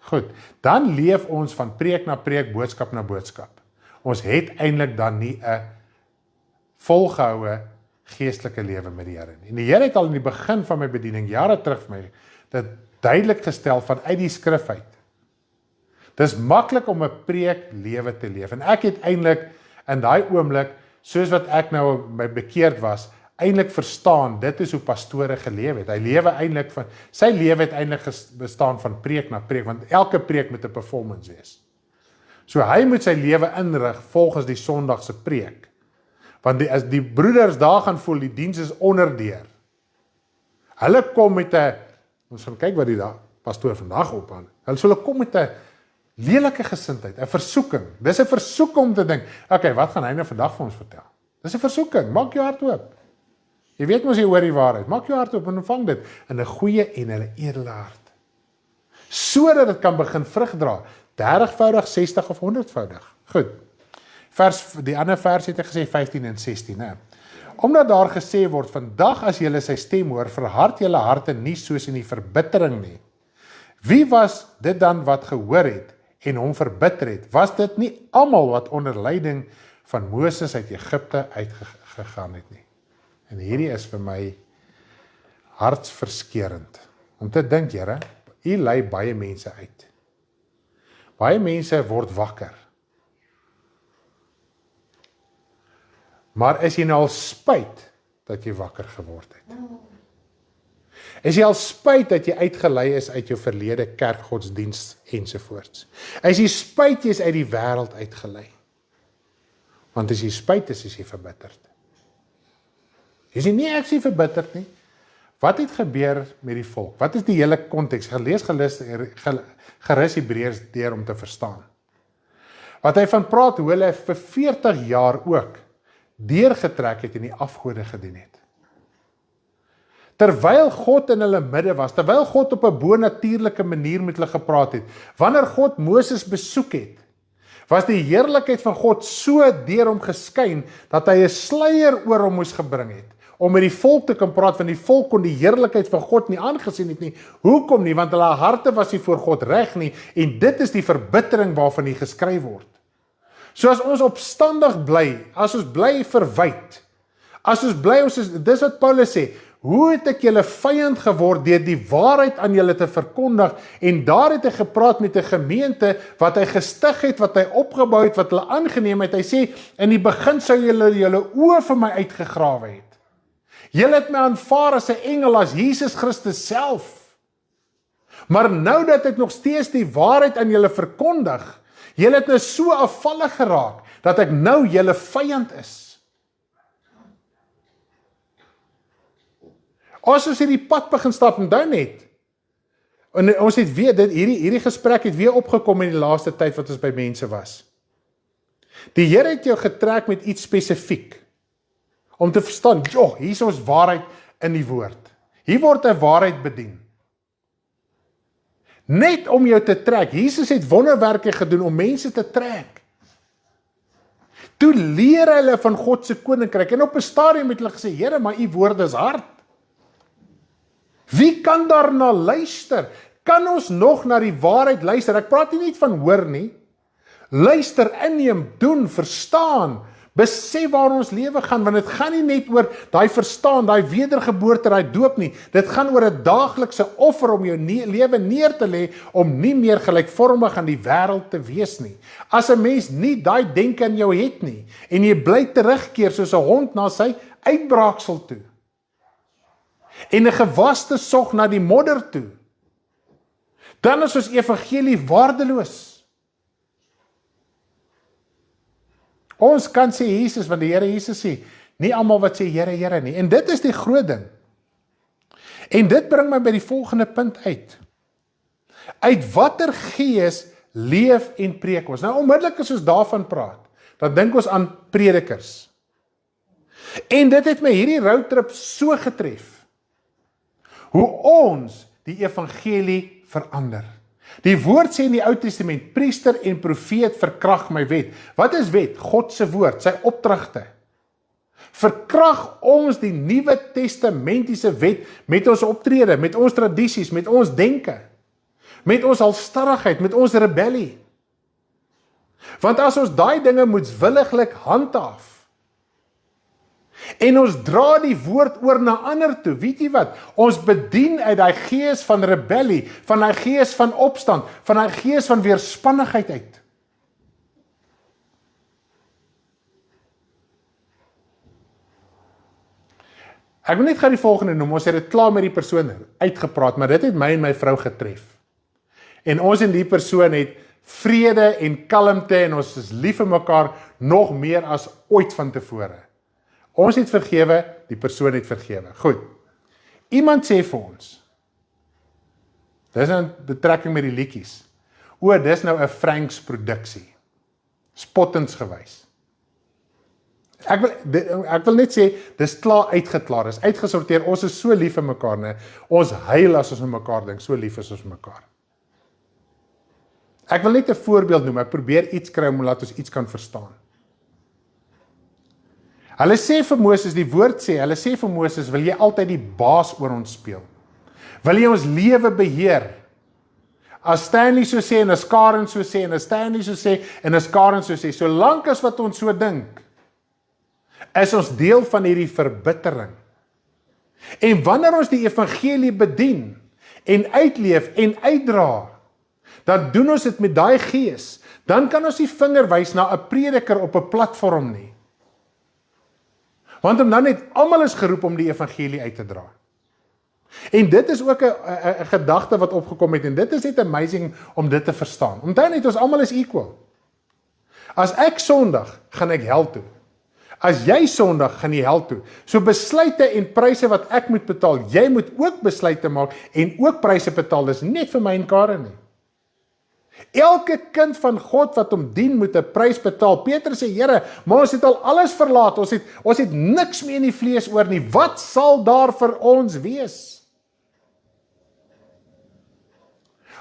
Goed, dan leef ons van preek na preek, boodskap na boodskap. Ons het eintlik dan nie 'n volgehoue geestelike lewe met die Here nie. En die Here het al in die begin van my bediening, jare terug vir my, dit duidelik gestel vanuit die skrif uit. Dis maklik om 'n preek lewe te leef. En ek het eintlik in daai oomblik, soos wat ek nou my bekeerd was, eintlik verstaan, dit is hoe pastore geleef het. Hy lewe eintlik van, sy lewe het eintlik bestaan van preek na preek, want elke preek moet 'n performance wees. So hy moet sy lewe inrig volgens die Sondagse preek. Want as die broeders daar gaan voel, die diens is onderdeur. Hulle kom met 'n, ons gaan kyk wat die pastoor vandag ophang. Hulle kom met 'n lelike gesindheid, 'n versoeking. Dis 'n versoeking om te dink, okay, wat gaan hy nou vandag vir ons vertel? Dis 'n versoeking, maak jou hart oop. Jy weet mos jy hoor die waarheid, maak jou hart oop en ontvang dit in 'n goeie en 'n edele hart. Sodat dit kan begin vrug dra, 30voudig, 60 of 100voudig. Goed. Die ander vers het ek gesê 15 en 16, né? Omdat daar gesê word, vandag as julle sy stem hoor, verhard julle harte nie soos in die verbittering nie. Wie was dit dan wat gehoor het en hom verbitter het? Was dit nie almal wat onder leiding van Moses uit Egipte uitgegaan het nie? En hierdie is vir my hartsverskeurend. Om te dink, Here, U lei baie mense uit. Baie mense word wakker. Maar is jy nou al spyt dat jy wakker geword het? Is jy al spyt dat jy uitgelei is uit jou verlede kerkgodsdienst ensovoorts? Is jy spyt jy is uit die wêreld uitgelei? Want as jy spyt is jy verbitterd. Jy sê nie ek is nie verbitterd nie. Wat het gebeur met die volk? Wat is die hele konteks? Gerus Hebreërs deur om te verstaan. Wat hy van praat hoe hulle vir 40 jaar ook deurgetrek het en die afgode gedien het. Terwyl God in hulle midde was, terwyl God op 'n bonatuurlike manier met hulle gepraat het, wanneer God Moses besoek het, was die heerlikheid van God so deur hom geskyn, dat hy 'n sluier oor hom moes gebring het, om met die volk te kan praat, want die volk kon die heerlikheid van God nie aangesien het nie. Hoekom nie? Want hulle harte was nie voor God reg nie, en dit is die verbittering waarvan hier geskryf word. So as ons opstandig bly, as ons bly verwyd, as ons bly, dis wat Paulus sê, hoe het ek julle vyand geword deur die waarheid aan julle te verkondig, en daar het hy gepraat met 'n gemeente wat hy gestig het, wat hy opgebou het, wat hulle aangeneem het. Hy sê, in die begin sou julle oë vir my uitgegrawe het. Julle het my aanvaar as 'n engel, as Jesus Christus self. Maar nou dat ek nog steeds die waarheid aan julle verkondig, julle het nou so afvallig geraak, dat ek nou julle vyand is. As ons hierdie pad begin stap en dan net, en ons het weer, hierdie gesprek het weer opgekom in die laaste tyd wat ons by mense was. Die Here het jou getrek met iets spesifiek, om te verstaan, hier is ons waarheid in die woord. Hier word 'n waarheid bedien. Net om jou te trek. Jesus het wonderwerke gedoen om mense te trek. Toe leer hulle van God se koninkryk, en op 'n stadium het hulle gesê, Here, maar U woord is hard. Wie kan daarna luister? Kan ons nog na die waarheid luister? Ek praat nie net van hoor nie. Luister, inneem, doen, verstaan, Besef waar ons lewe gaan, want dit gaan nie net oor daai verstaan, daai wedergeboorte, daai doop nie. Dit gaan oor 'n daaglikse offer om jou lewe neer te lê, om nie meer gelykvormig aan die wêreld te wees nie. As 'n mens nie daai denke in jou het nie, en jy bly terugkeer soos 'n hond na sy uitbraaksel toe, en 'n gewaste sog na die modder toe, dan is ons evangelie waardeloos. Ons kan sê Jesus, want die Here Jesus sê, nie almal wat sê Here, Here nie. En dit is die groot ding. En dit bring my by die volgende punt uit. Uit watter gees leef en preek ons? Nou onmiddellik as ons daarvan praat, dan dink ons aan predikers. En dit het my hierdie roadtrip so getref, hoe ons die evangelie verander. Die woord sê in die Ou Testament, priester en profeet verkrag my wet. Wat is wet? God se woord, sy opdragte. Verkrag ons die Nuwe Testamentiese wet met ons optrede, met ons tradisies, met ons denke, met ons halstarrigheid, met ons rebellie. Want as ons daai dinge moetswilliglik handhaaf, en ons dra die woord oor na ander toe, weet jy wat? Ons bedien uit daai gees van rebellie, van daai gees van opstand, van daai gees van weerspannigheid uit. Ek wil net gou die volgende noem, ons het dit klaar met die persoon uitgepraat, maar dit het my en my vrou getref. En ons en die persoon het vrede en kalmte, en ons is lief vir mekaar, nog meer as ooit van tevore. Ons het vergewe, die persoon het vergewe. Goed. Iemand sê vir ons, dis in betrekking met die liedjies, dis nou 'n Franks produksie, spottensgewys. Ek wil net sê, dis klaar uitgeklaar, dis uitgesorteer, ons is so lief vir mekaar, ne? Ons huil as ons vir mekaar dink, so lief is ons vir mekaar. Ek wil net 'n voorbeeld noem, ek probeer iets kry om laat ons iets kan verstaan. Hulle sê vir Moses, die woord sê, hulle sê vir Moses, wil jy altyd die baas oor ons speel? Wil jy ons lewe beheer? As Stanley so sê, en as Karen so sê, en as Stanley so sê, en as Karen so sê, solank as wat ons so dink, is ons deel van hierdie verbittering. En wanneer ons die evangelie bedien, en uitleef, en uitdra, dan doen ons dit met daai gees, dan kan ons nie vinger wys na 'n prediker op 'n platform nie. Want om dan net, almal is geroep om die evangelie uit te dra. En dit is ook 'n gedagte wat opgekom het, en dit is net amazing om dit te verstaan. Onthou net, ons almal is equal. As ek sondig, gaan ek hel toe. As jy sondig, gaan jy hel toe. So besluite en pryse wat ek moet betaal, jy moet ook besluite maak, en ook pryse betaal, dis net vir my en Karen nie. Elke kind van God wat hom dien, moet 'n prys betaal. Petrus sê, Here, maar ons het al alles verlaat, ons het niks meer in die vlees oor nie, wat sal daar vir ons wees?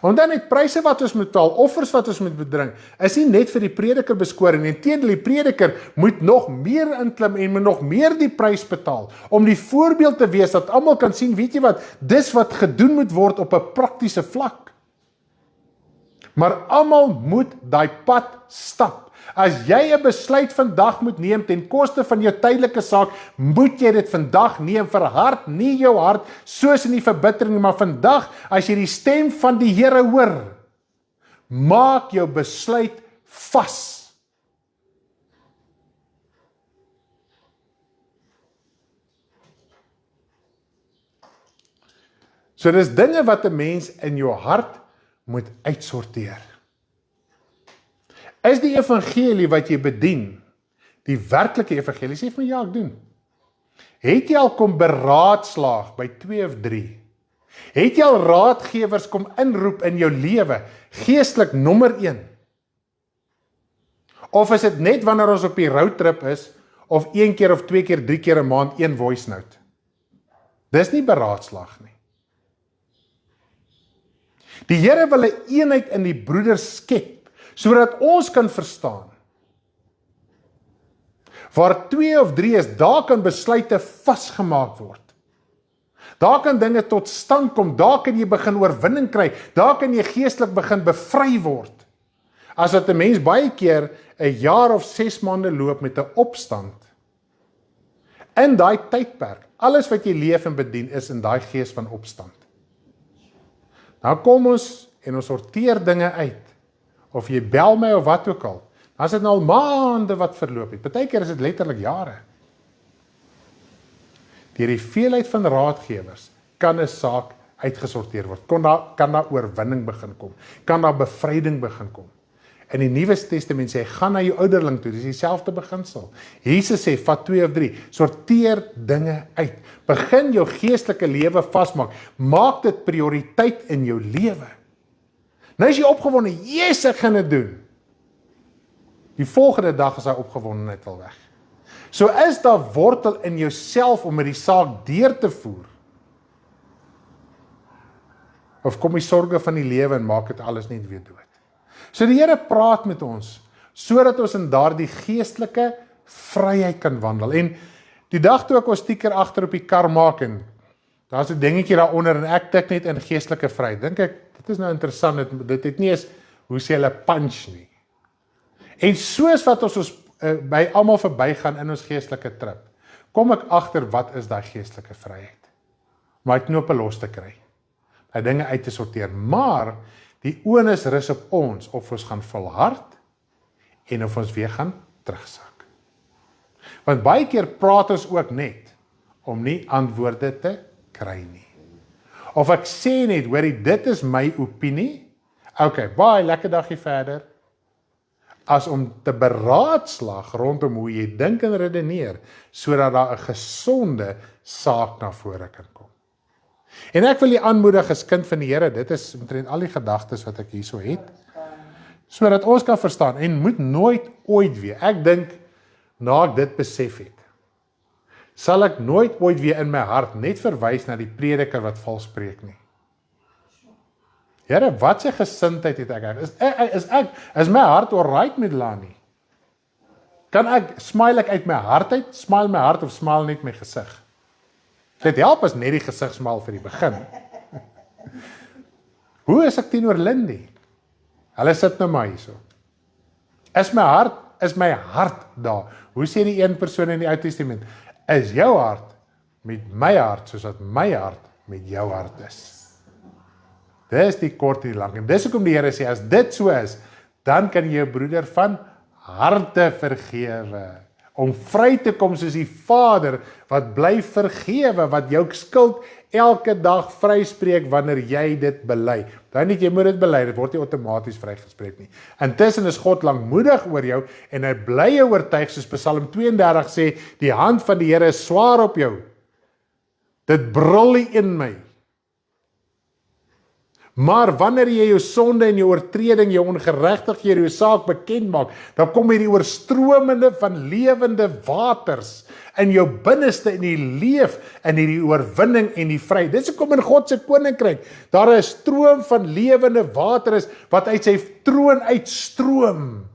En dan het pryse wat ons moet betaal, offers wat ons moet bring, is nie net vir die prediker beskore nie, inteendeel, die prediker moet nog meer inklim en moet nog meer die prys betaal, om die voorbeeld te wees, dat almal kan sien, weet jy wat, dis wat gedoen moet word op 'n praktiese vlak. Maar almal moet daai pad stap. As jy 'n besluit vandag moet neem ten koste van jou tydelike saak, moet jy dit vandag neem, verhard nie jou hart soos in die verbittering, maar vandag, as jy die stem van die Here hoor, maak jou besluit vas. So dis dinge wat 'n mens in jou hart moet uitsorteer. Is die evangelie wat jy bedien, die werklike evangelie? Sê vir my, ja, ek doen. Het jy al kom beraadslaag by 2 of 3? Het jy al raadgewers kom inroep in jou lewe, geestelik nommer 1? Of is dit net wanneer ons op die roadtrip is, of 1 keer of 2 keer, 3 keer 'n maand, 1 voice note? Dis nie beraadslaag nie. Die Here wil 'n eenheid in die broeders skep, sodat ons kan verstaan. Waar 2 of 3 is, daar kan besluite vasgemaak word. Daar kan dinge tot stand kom, daar kan jy begin oorwinning kry, daar kan jy geestelik begin bevry word. as wat 'n mens baie keer 'n jaar of 6 maande loop met 'n opstand. In daai tydperk, alles wat jy leef en bedien is in daai gees van opstand. Nou kom ons en ons sorteer dinge uit, of jy bel my of wat ook al, dan is dit nou al maande wat verloop het, partykeer is dit letterlik jare. Deur die veelheid van raadgewers kan 'n saak uitgesorteer word, kan daar oorwinning begin kom, kan daar bevryding begin kom. In die Nuwe Testament sê hy, gaan na jou ouderling toe, dis dieselfde beginsel. Jesus sê, vat 2 of 3, sorteer dinge uit, begin jou geestelike lewe vasmaak, maak dit prioriteit in jou lewe. Nou is jy opgewonde, yes, ek gaan dit doen. Die volgende dag is hy opgewondenheid al weg. So is daar wortel in jouself om met die saak deur te voer. Of kom die sorge van die lewe en maak dit alles net weer dood. So die Here praat met ons, sodat ons in daardie geestelike vryheid kan wandel. En die dag toe ek ons stiker agter op die kar maak en daar's 'n dingetjie daaronder en ek tik net in geestelike vryheid, dink ek, dit is nou interessant, dit het nie eens, hoe sê hulle, punch nie. En soos wat ons by almal verbygaan in ons geestelike trip, kom ek agter wat is daai geestelike vryheid. Maar hy knope los te kry. Hy dinge uit te sorteer, maar die onus rus op ons, of ons gaan volhard, en of ons weer gaan terugsak. Want baie keer praat ons ook net, om nie antwoorde te kry nie. Of ek sê net, hoorie, dit is my opinie, okay, baie lekker dagie verder, as om te beraadslag rondom hoe jy dink en redeneer, sodat daar 'n gesonde saak na vore kan kom. En ek wil jy aanmoedig as kind van die Here, dit is omtrent al die gedagtes wat ek hierso het, sodat ons kan verstaan, en moet nooit ooit weer, ek dink, na ek dit besef het, sal ek nooit ooit weer in my hart net verwys na die prediker wat vals preek nie. Here, wat se gesindheid het ek? Is my hart alright met Lani? Kan ek, smile ek uit my hart uit, smile my hart of smile net my gesig? Dit help as net die gesig smile vir die begin. Hoe is ek teenoor Lindy? Hulle sit nou maar hierso. Is my hart daar? Hoe sê die een persoon in die Ou Testament? Is jou hart met my hart, soos wat my hart met jou hart is? Dis die kort en die lang. En dis hoekom die Here sê, as dit so is, dan kan jy jou broeder van harte vergewe. Om vry te kom soos die Vader, wat bly vergewe, wat jou skuld elke dag vryspreek wanneer jy dit bely. Dan nie, jy moet dit bely, dit word nie outomaties vrygespreek nie. Intussen is God lankmoedig oor jou, en hy bly jou oortuig, soos Psalm 32 sê, die hand van die Here is swaar op jou. Dit brul in my. Maar wanneer jy jou sonde en jou oortreding, jou ongeregtighede, jou saak bekend maak, dan kom hierdie oorstromende van lewende waters in jou binneste, en jy leef in hierdie oorwinning en die vryheid. Dis hoekom in God se koninkryk daar 'n stroom van lewende water is wat uit sy troon uitstroom.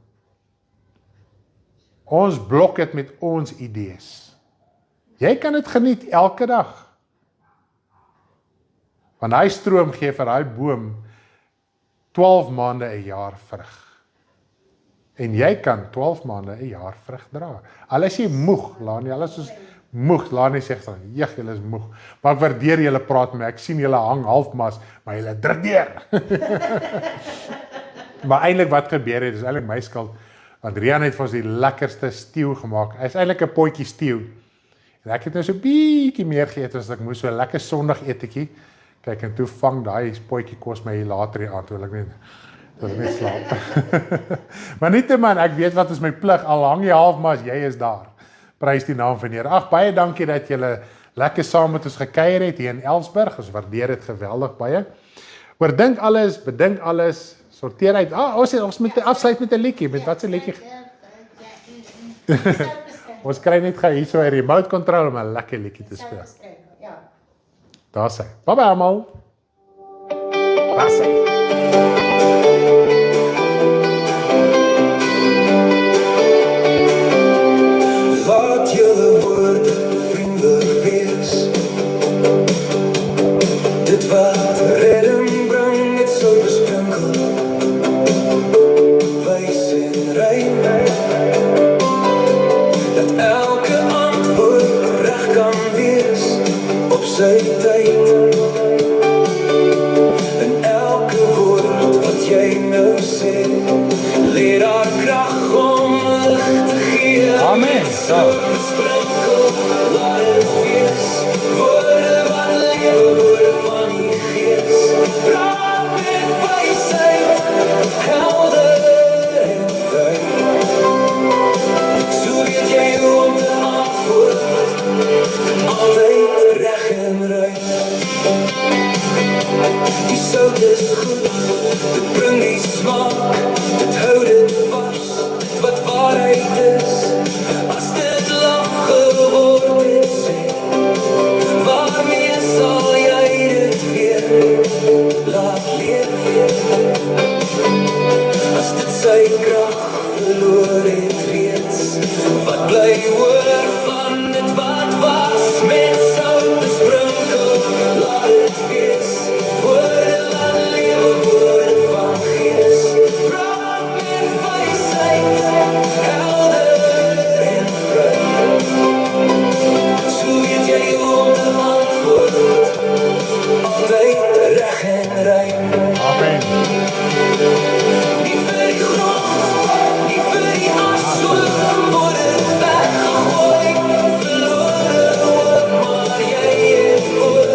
Ons blok dit met ons idees. Jy kan dit geniet elke dag. Want hy stroom gee vir hy boom 12 maande 'n jaar vrug. En jy kan 12 maande 'n jaar vrug dra. Al is jy moeg, Lani, al is ons moeg, Lani sê dan, "Jeg, julle is moeg." Maar ek waardeer julle praat met my. Ek sien julle hang halfmas, maar julle druk deur. Maar eintlik wat gebeur het, is eintlik my skuld. Want Rian het vir ons die lekkerste stew gemaak. Hy is eintlik 'n potjie stew. En ek het nou so bietjie meer geëet as ek moes, so 'n lekker sondagetetjie. Kyk, en toe vang daai potjie kos my later die aand, toe ek net slaap. Maar nietemin, ek weet wat is my plig, al hang jy half, maar jy is daar. Prys die naam van die Here. Ag, baie dankie dat julle lekker saam met ons gekuier het hier in Elsburg. Ons waardeer dit geweldig baie. Oordink alles, bedink alles, sorteer uit. Ons moet afsluit met 'n liedjie. Met wat 'n liedjie? Ons kry net gou hierso 'n remote control om 'n lekker liedjie te speel. Daar sê. Bye bye almal. Daar sê. Laat julle woorde vriendelik wees. Dit wat redding bring, dit sal besprinkel. Sprinkel, laat het wees. Woorde wat lewe, woorde van die gees. Praat met wysheid, helder en vry. So weet jy hoe om te antwoord, altyd reg en ruim. Die sout is goed, dit bring die smaak, dit hou dit vars, dit wat waarheid is. As dit lag geword het sê, waarmee sal jy dit weer laat leef? As dit sy krag verloor het reeds, wat bly oor van dit wat was, met sout besprinkel, laat het wees. Woorde wat lewe, woorde van gees. Praat met wysheid, helder en vry. So weet jy hoe om te antwoord, altyd reg en rein. Amen. Nie vir die grond, nie vir die assoor, word het weggegooi, verlore hoop, maar jy het oor,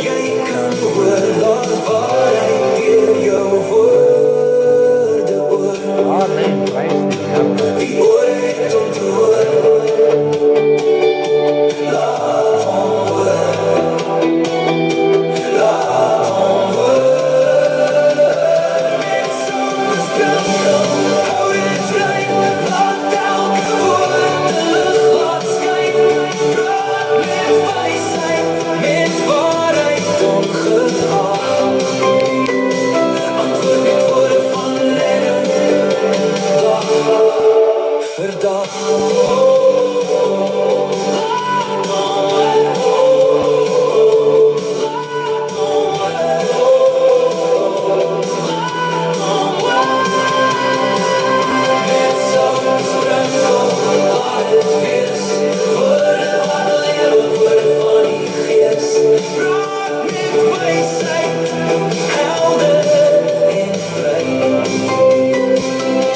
jy kan hoor, laat waarheid deur jou woorde oor. Amen. Prys die Here. Die oor het om te hoor, laat hom hoor, laat hom hoor. Met sout besprinkel, hou dit rein, laat elke woord de lig laat skyn. Praat met wysheid, met waarheid ongeag. Antwoord met woorde van redding, dag vir dag. Met sout besprinkel, laat het wees. Woorde wat lewe, woorde van die gees. Praat met wysheid, helder en vry.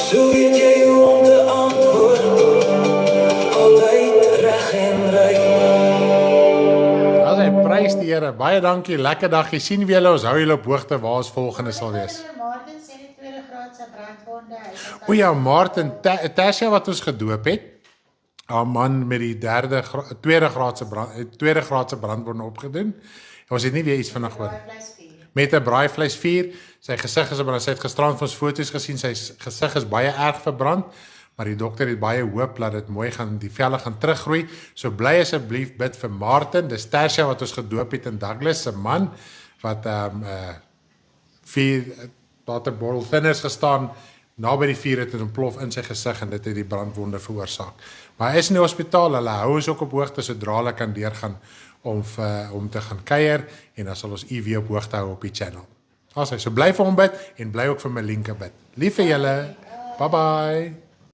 So weet jy hoe om te antwoord, altyd reg en rein. Okay, prys die Here. Baie dankie. Lekker dag. Jy sien wie julle, ons hou julle op hoogte waar ons volgende sal wees. Martin sê die tweede graadse brandwonde. Hy het O ja, Martin, Tasha wat ons gedoop het, haar man met die tweede graadse brandwonde opgedoen. Ons het nie weer iets vinnig hoor. braaivleisvuur. Met 'n braaivleisvuur. Sy gesig is sy het gisterand vir ons foto's gesien. Sy gesig is baie erg verbrand, maar die dokter het baie hoop dat dit mooi gaan, die velle gaan teruggroei. So bly asseblief bid vir Martin. Dis Tasha wat ons gedoop het in Douglas, se man wat 4 waterbottel thinners gestaan naby die vuur het en ontplof in sy gesig en dit het die brandwonde veroorsaak. Maar hy is in die hospitaal. Hulle hou ons ook op hoogte sodra hulle kan deurgaan om te gaan kuier en dan sal ons u weer op hoogte hou op die channel. So bly vir hom bid en bly ook vir Melinka bid. Lief vir julle. Bye bye.